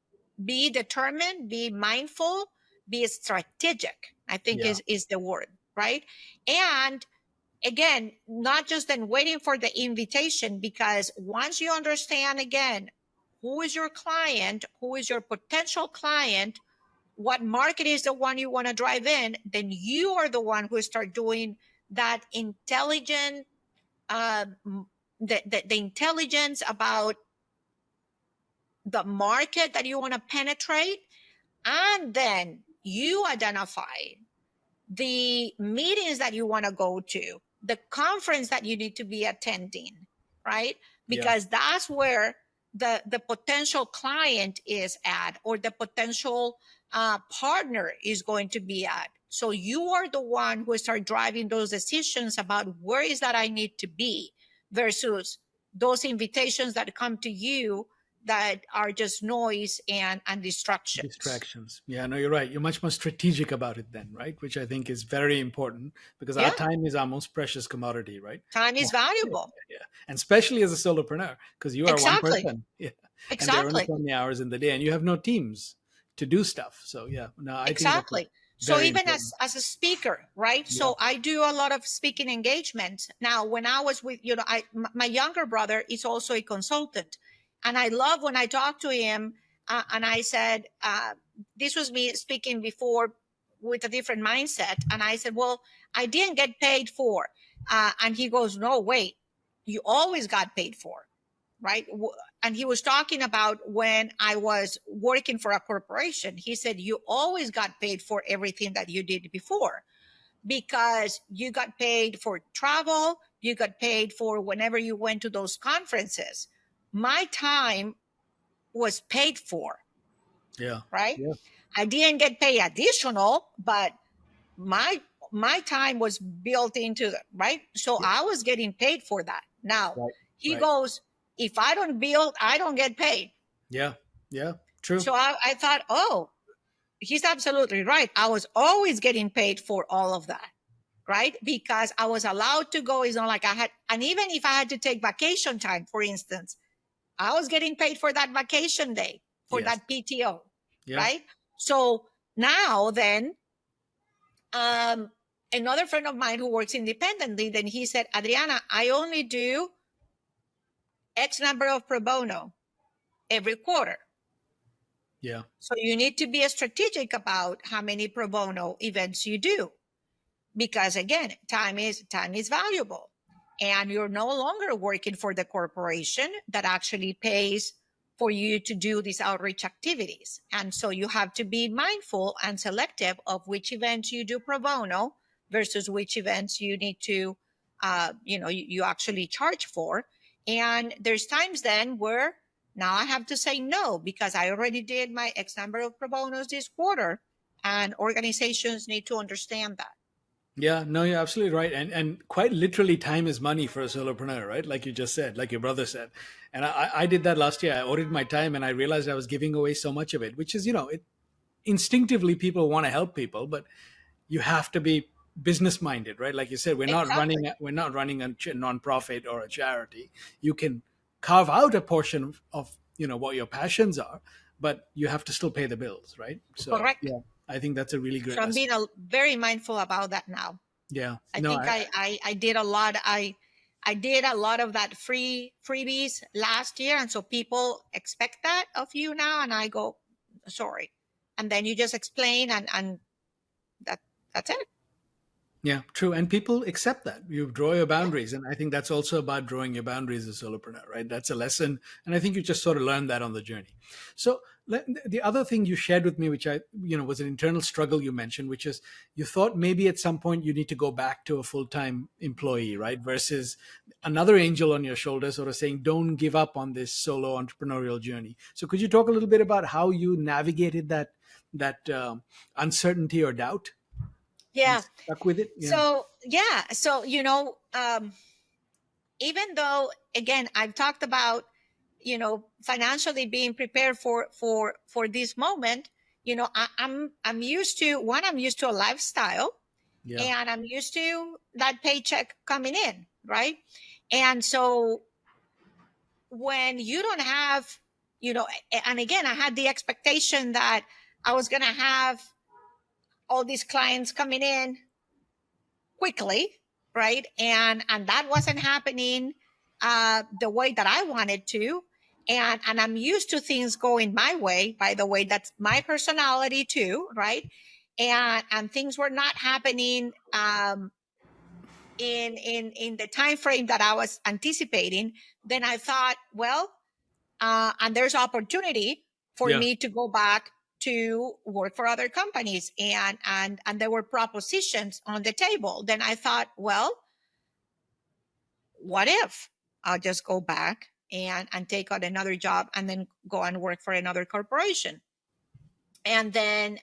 be determined, be mindful, be strategic. I think yeah, is the word, right? And again, not just then waiting for the invitation, because once you understand again who is your client, who is your potential client, what market is the one you want to drive in, then you are the one who start doing that intelligent, uh, the intelligence about the market that you want to penetrate, and then you identify the meetings that you want to go to, the conference that you need to be attending, right? yeah, Because that's where the potential client is at, or the potential partner is going to be at. So you are the one who start driving those decisions about where is that I need to be, versus those invitations that come to you that are just noise and distractions. distractions. Yeah, no, you're right. You're much more strategic about it then, right? Which I think is very important, because our Yeah, time is our most precious commodity, right? time is Oh, yeah, valuable. yeah. And especially as a solopreneur, because you are one Exactly. person, yeah, and there are only Exactly. so many hours in the day, and you have no teams to do stuff. So yeah, no, I think that's Exactly. So very even important. as a speaker, right? Yeah, So I do a lot of speaking engagements. Now, when I was with, my younger brother is also a consultant. And I love when I talk to him, and I said, this was me speaking before with a different mindset. And I said, well, I didn't get paid for. And he goes, no, wait, you always got paid for, right? And he was talking about when I was working for a corporation. He said, you always got paid for everything that you did before, because you got paid for travel, you got paid for whenever you went to those conferences. My time was paid for, yeah, right? yeah, I didn't get paid additional, but my my time was built into it, right? So yeah. I was getting paid for that. Now Right, he right. goes, if I don't build, I don't get paid. Yeah, yeah. True. So I thought, oh, he's absolutely right. I was always getting paid for all of that, right? Because I was allowed to go. It's not like I had, and even if I had to take vacation time, for instance, I was getting paid for that vacation day, for Yes. that PTO, Yeah. right? So now then, um, another friend of mine who works independently, then he said, Adriana, I only do X number of pro bono every quarter. Yeah. So you need to be strategic about how many pro bono events you do, because again, time is valuable, and you're no longer working for the corporation that actually pays for you to do these outreach activities. And so you have to be mindful and selective of which events you do pro bono versus which events you need to you actually charge for. And there's times then where now I have to say no, because I already did my X number of pro bonos this quarter, and organizations need to understand that. Yeah, no, you're absolutely right. And quite literally time is money for a solopreneur, right? Like you just said, like your brother said. And I did that last year. I ordered my time and I realized I was giving away so much of it, which is, instinctively people want to help people, but you have to be business minded, right? Like you said, Exactly. we're not running a non-profit or a charity. You can carve out a portion of what your passions are, but you have to still pay the bills, right? So Correct. yeah, I think that's a really So great I'm lesson. being very mindful about that now. Yeah, I no, think I did a lot. I did a lot of that freebies last year, and so people expect that of you now, and I go, sorry, and then you just explain, and that that's it. yeah, true. And people accept that. You draw your boundaries. And I think that's also about drawing your boundaries as a solopreneur, right? That's a lesson. And I think you just sort of learned that on the journey. So the other thing you shared with me, which was an internal struggle you mentioned, which is you thought maybe at some point you need to go back to a full-time employee, right? Versus another angel on your shoulder sort of saying, don't give up on this solo entrepreneurial journey. So could you talk a little bit about how you navigated that uncertainty or doubt and Yeah. stuck with it? Yeah. So yeah. So even though again I've talked about financially being prepared for this moment, I'm used to one. I'm used to a lifestyle, Yeah. and I'm used to that paycheck coming in, right? And so when you don't have, and again, I had the expectation that I was going to have all these clients coming in quickly, right? And that wasn't happening the way that I wanted to. And I'm used to things going my way. By the way, that's my personality too, right? And things were not happening in the time frame that I was anticipating. Then I thought, well, and there's opportunity for Yeah. me to go back to work for other companies, and there were propositions on the table. Then I thought, well, what if I'll just go back and take on another job and then go and work for another corporation? And then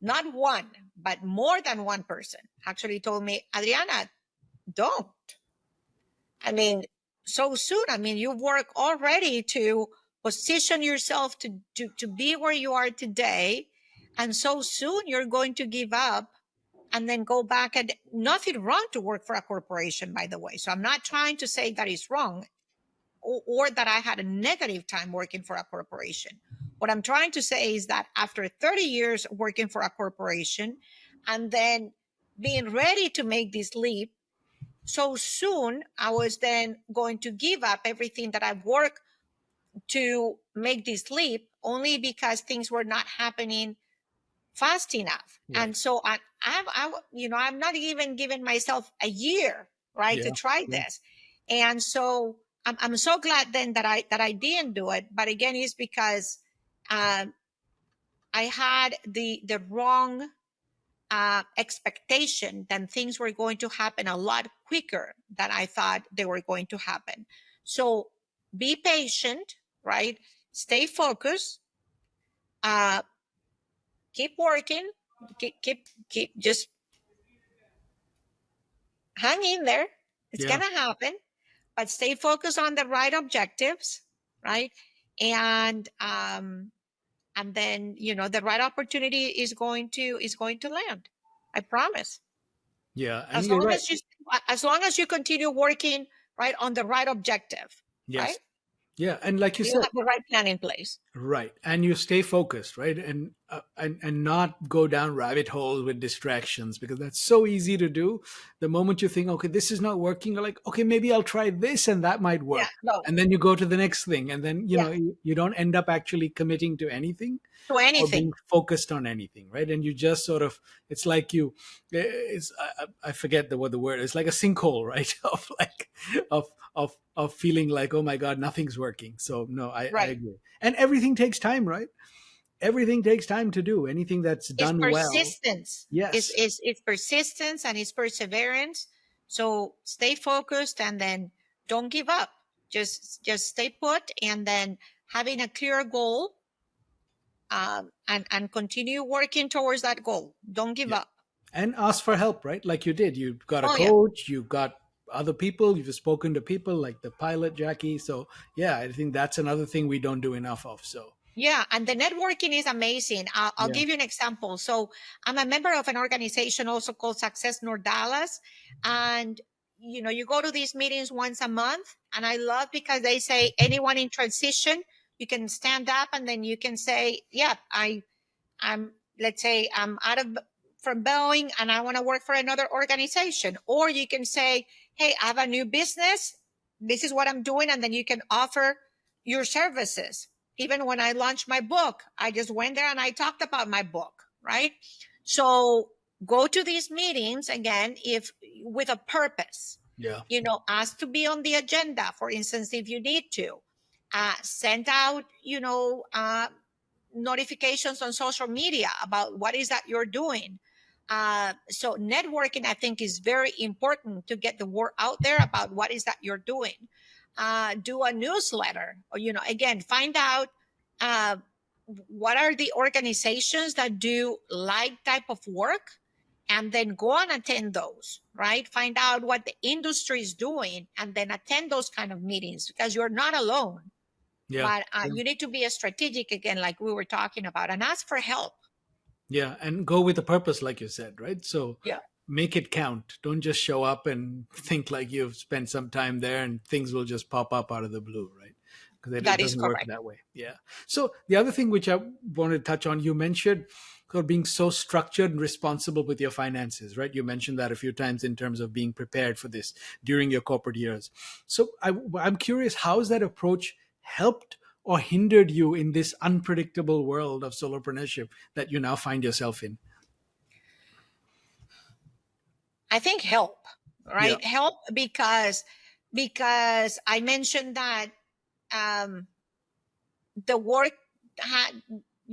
not one but more than one person actually told me, Adriana, don't. I mean, so soon. I mean, you work already to position yourself to be where you are today. And so soon you're going to give up and then go back. And nothing wrong to work for a corporation, by the way. So I'm not trying to say that it's wrong, or that I had a negative time working for a corporation. What I'm trying to say is that after 30 years working for a corporation and then being ready to make this leap, so soon I was then going to give up everything that I've worked to make this leap, only because things were not happening fast enough. Right. And so I'm not even giving myself a year, right, to Yeah. try Yeah. this. And so I'm so glad then that I didn't do it. But again, it's because um, I had the wrong expectation that things were going to happen a lot quicker than I thought they were going to happen. So be patient, right? Stay focused. Uh, keep working. Keep just hang in there. It's Yeah. gonna happen, but stay focused on the right objectives, right? And then the right opportunity is going to land. I promise. Yeah. And As you're long right. as you as long as you continue working right on the right objective, Yes. right? Yeah. And like you You said, have the right plan in place. right. And you stay focused, right? And not go down rabbit holes with distractions, because that's so easy to do. The moment you think, okay, this is not working, you're like, okay, maybe I'll try this and that might Yeah, work. no, And then you go to the next thing. And then, yeah, you don't end up actually committing to anything to or anything. being focused on anything, right? And you just sort of, it's like I forget what the word is, like a sinkhole, right? Of like, of feeling like, oh my God, nothing's working. So no, I Right. agree. And everything takes time, right? Everything takes time to do. Anything that's It's done well. persistence. It's, Yes. it's, it's persistence and it's perseverance. So stay focused and then don't give up. Just stay put, and then having a clear goal, and continue working towards that goal. Don't give Yeah. up. And ask for help, right? Like you did. You've got a Oh yeah. coach, you've got other people, you've spoken to people like the pilot, Jackie. So, yeah, I think that's another thing we don't do enough of. So, Yeah, and the networking is amazing. I'll yeah. give you an example. So I'm a member of an organization also called Success North Dallas, and you go to these meetings once a month, and I love because they say anyone in transition, you can stand up and then you can say, "Yeah, I'm let's say I'm out of from Boeing and I want to work for another organization." Or you can say, "Hey, I have a new business. This is what I'm doing." And then you can offer your services. Even when I launched my book, I just went there and I talked about my book, right? So go to these meetings again, if with a purpose, Yeah. ask to be on the agenda, for instance, if you need to, send out, notifications on social media about what is that you're doing. So networking, I think, is very important to get the word out there about what is that you're doing. Do a newsletter, or again, find out uh, what are the organizations that do like type of work, and then go and attend those. Right, find out what the industry is doing, and then attend those kind of meetings, because you're not alone. Yeah. But Yeah. you need to be a strategic again, like we were talking about, and ask for help. Yeah. And go with a purpose, like you said, right? So, Yeah, make it count. Don't just show up and think like you've spent some time there and things will just pop up out of the blue, right? Because it that is doesn't work correct. that way. Yeah. So the other thing which I wanted to touch on, you mentioned sort of being so structured and responsible with your finances, right? You mentioned that a few times in terms of being prepared for this during your corporate years. So I'm curious, how has that approach helped or hindered you in this unpredictable world of solopreneurship that you now find yourself in? I think help, Yeah. right? Help because I mentioned that um, the work had,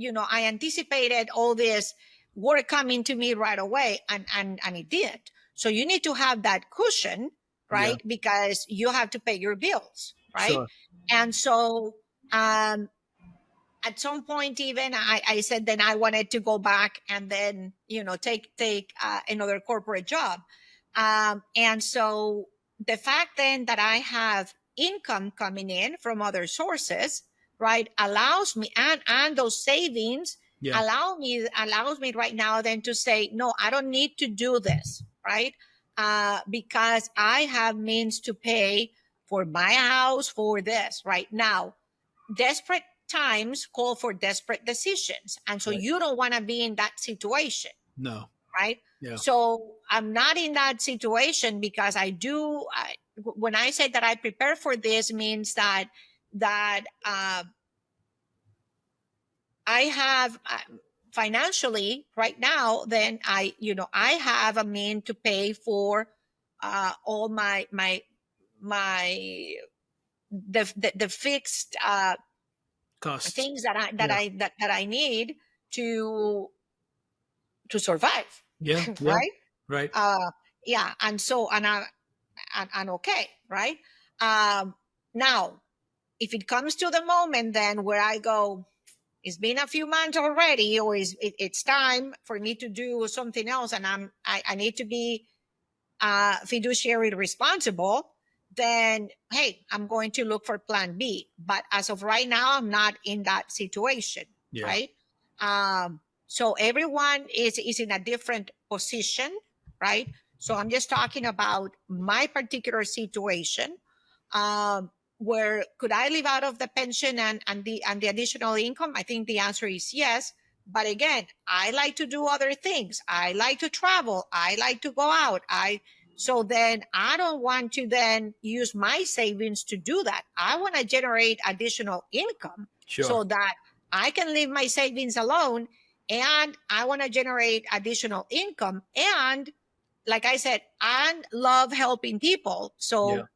I anticipated all this work coming to me right away, and it did. So you need to have that cushion, Yeah. right? Because you have to pay your bills, right? Sure. And so um, at some point, even I said then I wanted to go back and then take another corporate job. And so the fact then that I have income coming in from other sources, right, allows me, and those savings Yeah. allows me right now then to say, no, I don't need to do this, right? Because I have means to pay for my house, for this right now. Desperate times call for desperate decisions. And so Right. you don't want to be in that situation, No. right? Yeah. So I'm not in that situation because when I say that I prepare for this, means that I have financially right now, then I have a mean to pay for all my the fixed Costs. things that Yeah. I need to survive, Yeah. Yeah. right? Right. Uh, yeah, and so and okay, right? Um, Now, if it comes to the moment then where I go, it's been a few months already, or it's time for me to do something else, and I need to be fiduciary responsible, then hey, I'm going to look for plan B. But as of right now, I'm not in that situation, Yeah. right? So everyone is in a different position, right? So I'm just talking about my particular situation. Where could I live out of the pension and the additional income? I think the answer is yes. But again, I like to do other things. I like to travel. I like to go out. So then I don't want to then use my savings to do that. I want to generate additional income Sure. so that I can leave my savings alone, and I want to generate additional income. And like I said, I love helping people. Yeah. So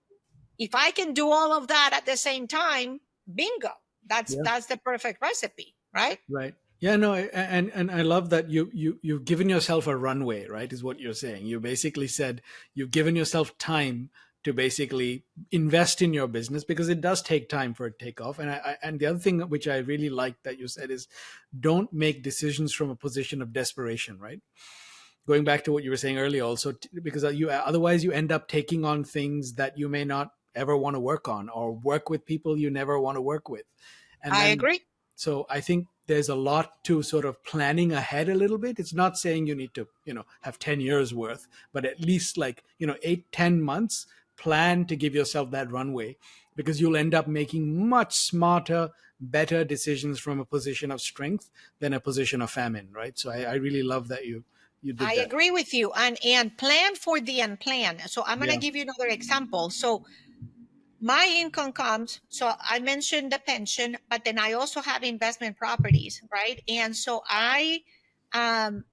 if I can do all of that at the same time, bingo. Yeah. That's the perfect recipe, right? Right. Yeah. No. And I love that you've given yourself a runway. Right. Is what you're saying. You basically said you've given yourself time to basically invest in your business because it does take time for it to take off. And the other thing which I really like that you said is don't make decisions from a position of desperation. Right. going back to what you were saying earlier also, because you otherwise you end up taking on things that you may not ever want to work on, or work with people you never want to work with. And I then, agree. so I think there's a lot to sort of planning ahead a little bit. It's not saying you need to, have 10 years worth, but at least like, 8, 10 months plan to give yourself that runway, because you'll end up making much smarter, better decisions from a position of strength than a position of famine, right? So I really love that you I did that. agree with you. And plan for the unplanned. So I'm going to Yeah. give you another example. So my income comes, so I mentioned the pension, but then I also have investment properties, right? And so um,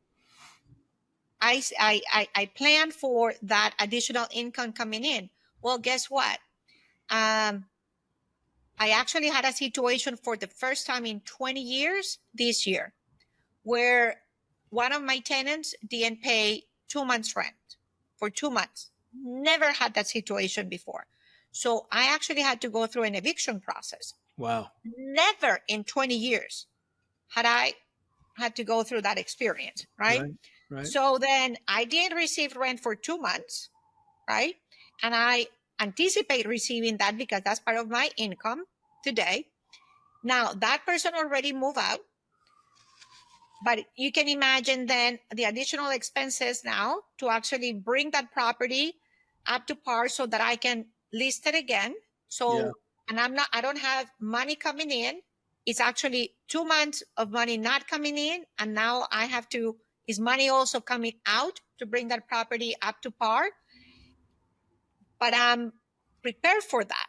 I plan for that additional income coming in. Well, guess what? Um, I actually had a situation for the first time in 20 years this year where one of my tenants didn't pay 2 months rent for 2 months. Never had that situation before. So I actually had to go through an eviction process. Wow. Never in 20 years had I had to go through that experience, right? Right. Right. So then I didn't receive rent for 2 months, right? And I anticipate receiving that because that's part of my income today. Now that person already moved out, but you can imagine then the additional expenses now to actually bring that property up to par so that I can list it again. Yeah. So, and I don't have money coming in. It's actually 2 months of money not coming in. And now is money also coming out to bring that property up to par? But I'm prepared for that.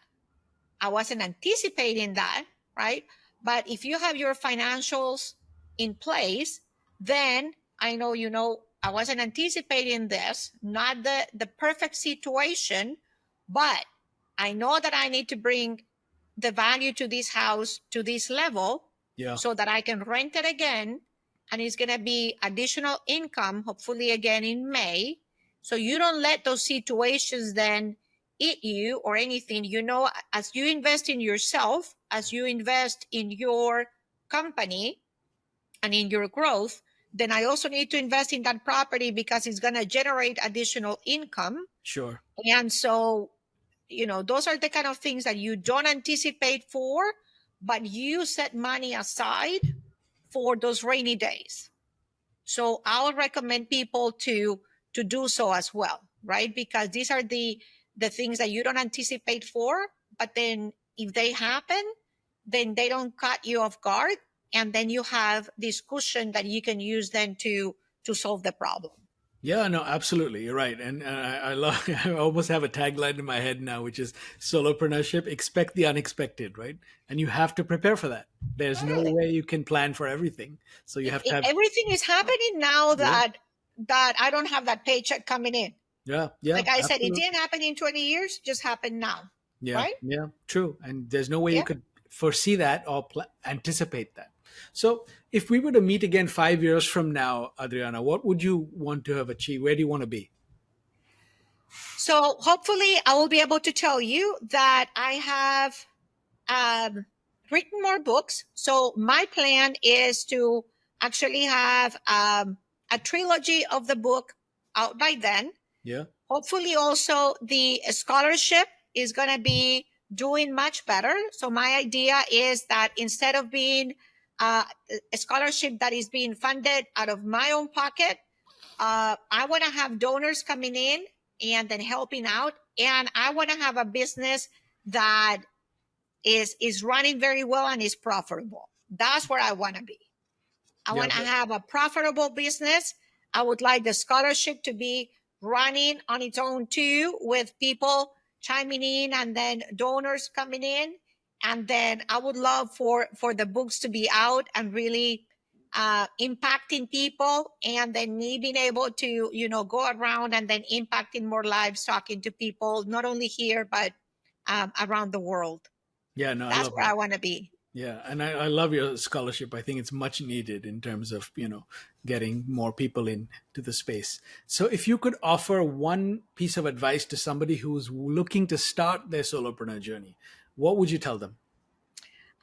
I wasn't anticipating that, right? But if you have your financials in place, then I know, I wasn't anticipating this, not the perfect situation, but I know that I need to bring the value to this house to this level Yeah. so that I can rent it again. And it's going to be additional income, hopefully again in May. So you don't let those situations then eat you or anything. As you invest in yourself, as you invest in your company and in your growth, then I also need to invest in that property because it's going to generate additional income. Sure. And so, those are the kind of things that you don't anticipate for, but you set money aside for those rainy days. So I would recommend people to do so as well, right? Because these are the things that you don't anticipate for, but then if they happen, then they don't cut you off guard, and then you have this cushion that you can use then to solve the problem. Yeah, no, absolutely. You're right. And I love, I almost have a tagline in my head now, which is solopreneurship, expect the unexpected, right? And you have to prepare for that. There's no Totally. way you can plan for everything. So you have to have, Everything is happening now yeah, that I don't have that paycheck coming in. yeah, yeah, Like I said, it absolutely. didn't happen in 20 years, just happened now, Yeah, right? yeah, true. And there's no way you Yeah. could foresee that or anticipate that. So if we were to meet again 5 years from now, Adriana, what would you want to have achieved? Where do you want to be? So hopefully I will be able to tell you that I have written more books. So my plan is to actually have a trilogy of the book out by then. Yeah, Hopefully also the scholarship is going to be doing much better. So my idea is that instead of being a scholarship that is being funded out of my own pocket, I want to have donors coming in and then helping out. And I want to have a business that is running very well and is profitable. That's where I want to be. I yeah, want to have a profitable business. I would like the scholarship to be running on its own too, with people chiming in and then donors coming in. And then I would love for the books to be out and really impacting people, and then me being able to go around and then impacting more lives, talking to people not only here but around the world. yeah. No, I That's love where that. I want to be. Yeah, and I love your scholarship. I think it's much needed in terms of getting more people into the space. So, if you could offer one piece of advice to somebody who's looking to start their solopreneur journey, what would you tell them?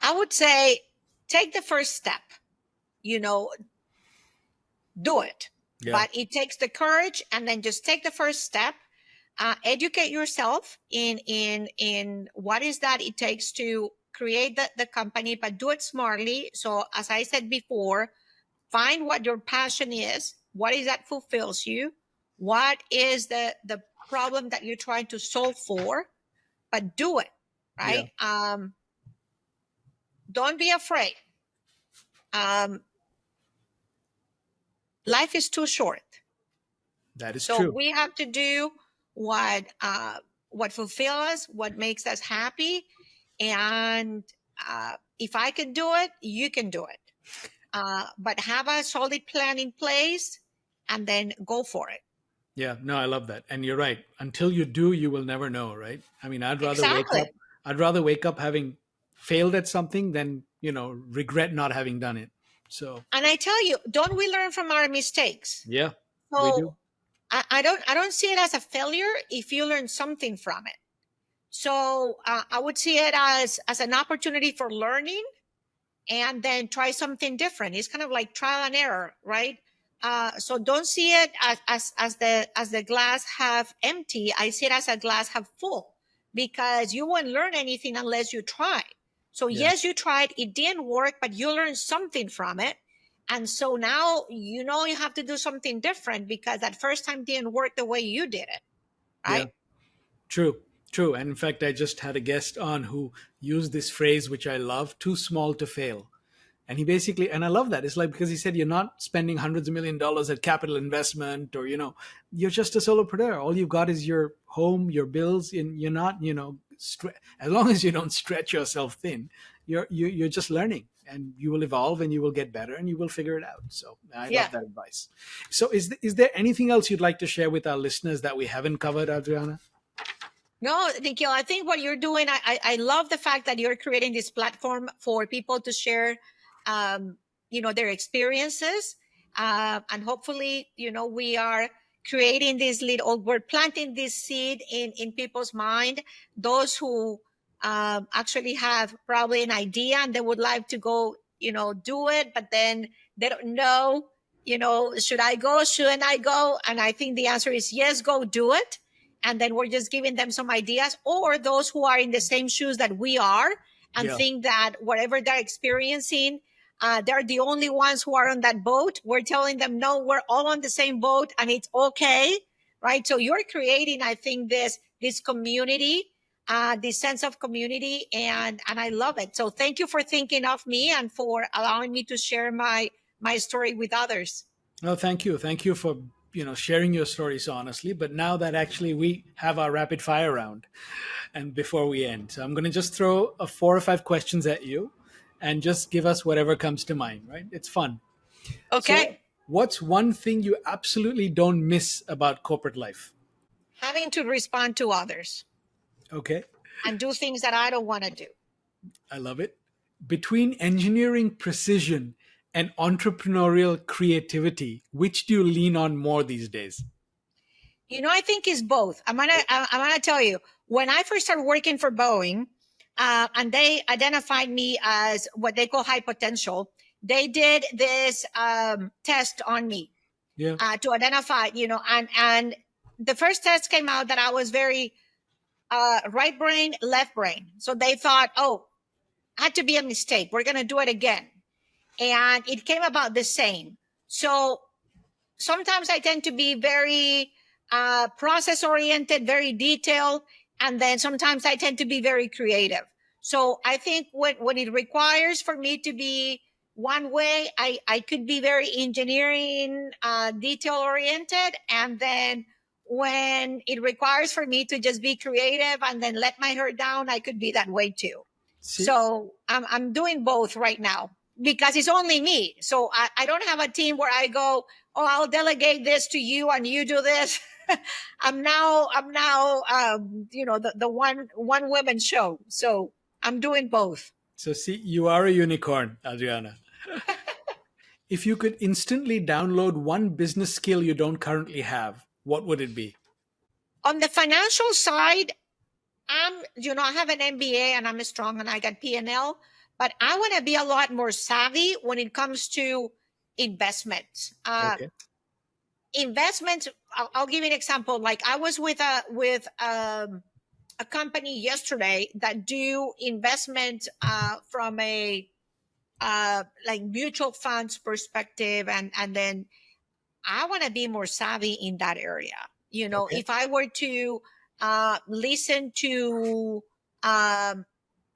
I would say take the first step, you know, do it. Yeah. but it takes the courage, and then just take the first step. Educate yourself in what is that it takes to create the company, but do it smartly. So as I said before, find what your passion is. What is that fulfills you? What is the problem that you're trying to solve for? But do it, Yeah. right? Don't be afraid. Um, Life is too short. That is So true. we have to do what fulfills us, what makes us happy, and if I can do it, you can do it. But have a solid plan in place, and then go for it. Yeah, no, I love that. And you're right. Until you do, you will never know, right? I mean, Exactly. I'd rather wake up having failed at something than, regret not having done it. So, And I tell you, don't we learn from our mistakes? yeah, we do. So I don't see it as a failure if you learn something from it. So I would see it as an opportunity for learning, and then try something different. It's kind of like trial and error, right? So don't see it as the glass half empty. I see it as a glass half full, because you won't learn anything unless you try. So Yeah. yes, you tried, it didn't work, but you learned something from it. And so now you have to do something different, because that first time didn't work the way you did it, Yeah. right? True. True. And in fact, I just had a guest on who used this phrase, which I love, too small to fail. And he basically, and I love that. It's like, because he said, you're not spending hundreds of $1 million at capital investment, or, you're just a solopreneur. All you've got is your home, your bills, and you're not, as long as you don't stretch yourself thin, you're just learning, and you will evolve, and you will get better, and you will figure it out. So I Yeah. love that advice. So is there anything else you'd like to share with our listeners that we haven't covered, Adriana? No, Nikhil, I think what you're doing, I love the fact that you're creating this platform for people to share, um, their experiences. And hopefully, we are creating this we're planting this seed in people's mind. Those who actually have probably an idea and they would like to go, do it, but then they don't know, should I go? Shouldn't I go? And I think the answer is yes, go do it, and then we're just giving them some ideas, or those who are in the same shoes that we are and Yeah. think that whatever they're experiencing, they're the only ones who are on that boat. We're telling them, no, we're all on the same boat, and it's okay, right? So you're creating, I think, this community, this sense of community, and I love it. So thank you for thinking of me and for allowing me to share my story with others. No, thank you. Thank you for sharing your story so honestly. But now that actually we have our rapid fire round, and before we end, so I'm going to just throw 4 or 5 questions at you, and just give us whatever comes to mind. Right? It's fun. So, Okay. what's one thing you absolutely don't miss about corporate life? Having to respond to others Okay, and do things that I don't want to do. I love it. Between engineering precision and entrepreneurial creativity, which do you lean on more these days? I think it's both. I'm gonna tell you, when I first started working for Boeing, and they identified me as what they call high potential. They did this test on me Yeah. to identify, and the first test came out that I was very right brain, left brain. So they thought, oh, had to be a mistake. We're gonna do it again, and it came about the same. So sometimes I tend to be very process oriented, very detailed, and then sometimes I tend to be very creative. So I think what it requires for me to be one way, I could be very engineering, detail oriented, and then when it requires for me to just be creative and then let my hair down, I could be that way too. See, So I'm doing both right now because it's only me. So I don't have a team where I go, oh, I'll delegate this to you and you do this. I'm now the one woman show. So I'm doing both. you are a unicorn, Adriana. If you could instantly download one business skill you don't currently have, what would it be? On the financial side, I have an MBA and I'm strong and I got P&L, but I want to be a lot more savvy when it comes to investments. Okay. investments, I'll give you an example. Like I was with a company yesterday that do investment from a like mutual funds perspective, and then I want to be more savvy in that area. You know, Okay. if I were to listen to um,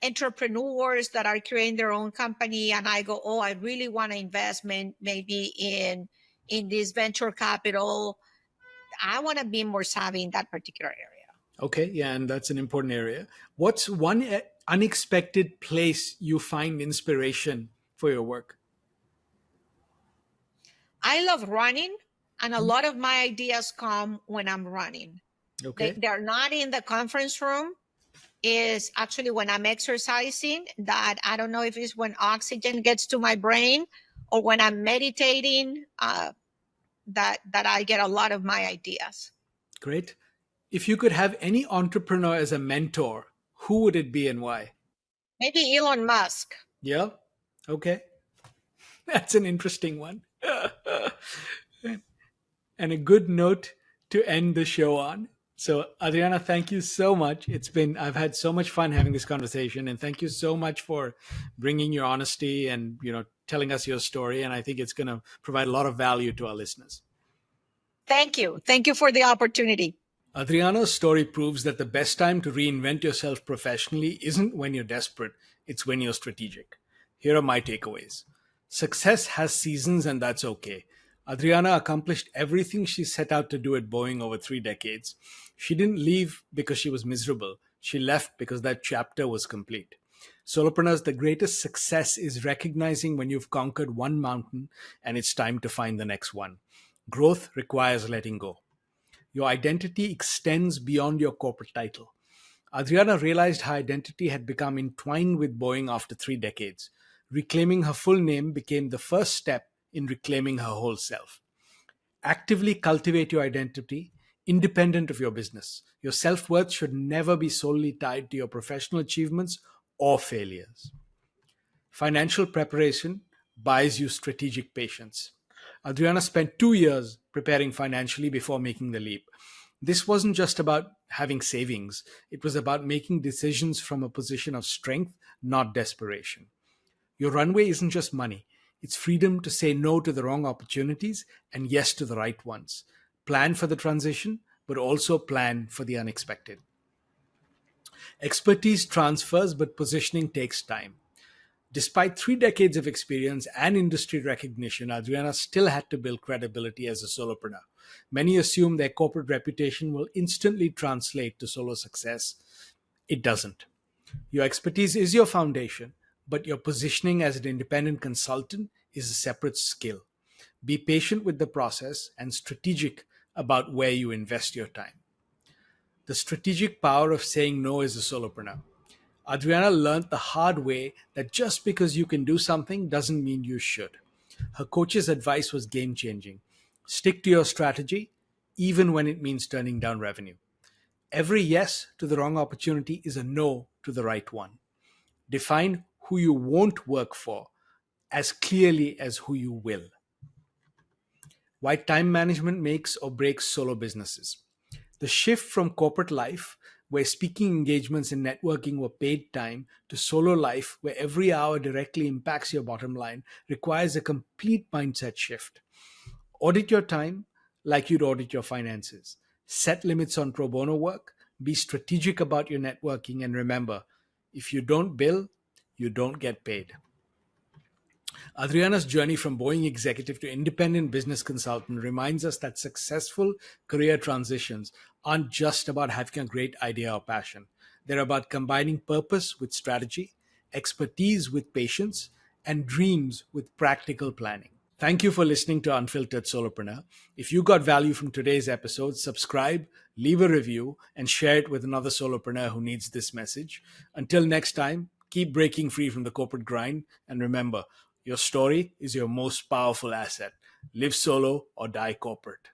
entrepreneurs that are creating their own company, and I go, oh, I really want to invest maybe in this venture capital. I want to be more savvy in that particular area. Okay. Yeah. And that's an important area. What's one unexpected place you find inspiration for your work? I love running, and a lot of my ideas come when I'm running. Okay. They're not in the conference room. Is actually when I'm exercising, that I don't know if it's when oxygen gets to my brain or when I'm meditating, that I get a lot of my ideas. Great. If you could have any entrepreneur as a mentor, who would it be and why? Maybe Elon Musk. Yeah. Okay. That's an interesting one. And a good note to end the show on. So, Adriana, thank you so much. I've had so much fun having this conversation, and thank you so much for bringing your honesty and, telling us your story. And I think it's going to provide a lot of value to our listeners. Thank you. Thank you for the opportunity. Adriana's story proves that the best time to reinvent yourself professionally isn't when you're desperate, it's when you're strategic. Here are my takeaways. Success has seasons, and that's okay. Adriana accomplished everything she set out to do at Boeing over 3 decades. She didn't leave because she was miserable. She left because that chapter was complete. Solopreneurs, the greatest success is recognizing when you've conquered one mountain and it's time to find the next one. Growth requires letting go. Your identity extends beyond your corporate title. Adriana realized her identity had become entwined with Boeing after 3 decades. Reclaiming her full name became the first step in reclaiming her whole self. Actively cultivate your identity independent of your business. Your self worth should never be solely tied to your professional achievements or failures. Financial preparation buys you strategic patience. Adriana spent 2 years preparing financially before making the leap. This wasn't just about having savings, it was about making decisions from a position of strength, not desperation. Your runway isn't just money, it's freedom to say no to the wrong opportunities and yes to the right ones. Plan for the transition, but also plan for the unexpected. Expertise transfers, but positioning takes time. Despite 3 decades of experience and industry recognition, Adriana still had to build credibility as a solopreneur. Many assume their corporate reputation will instantly translate to solo success. It doesn't. Your expertise is your foundation, but your positioning as an independent consultant is a separate skill. Be patient with the process and strategic about where you invest your time. The strategic power of saying no as a solopreneur. Adriana learned the hard way that just because you can do something doesn't mean you should. Her coach's advice was game changing. Stick to your strategy, even when it means turning down revenue. Every yes to the wrong opportunity is a no to the right one. Define who you won't work for as clearly as who you will. Why time management makes or breaks solo businesses. The shift from corporate life, where speaking engagements and networking were paid time, to solo life, where every hour directly impacts your bottom line, requires a complete mindset shift. Audit your time like you'd audit your finances. Set limits on pro bono work. Be strategic about your networking. And remember, if you don't bill, you don't get paid. Adriana's journey from Boeing executive to independent business consultant reminds us that successful career transitions aren't just about having a great idea or passion. They're about combining purpose with strategy, expertise with patience, and dreams with practical planning. Thank you for listening to Unfiltered Solopreneur. If you got value from today's episode, subscribe, leave a review, and share it with another solopreneur who needs this message. Until next time, keep breaking free from the corporate grind. And remember, your story is your most powerful asset. Live solo or die corporate.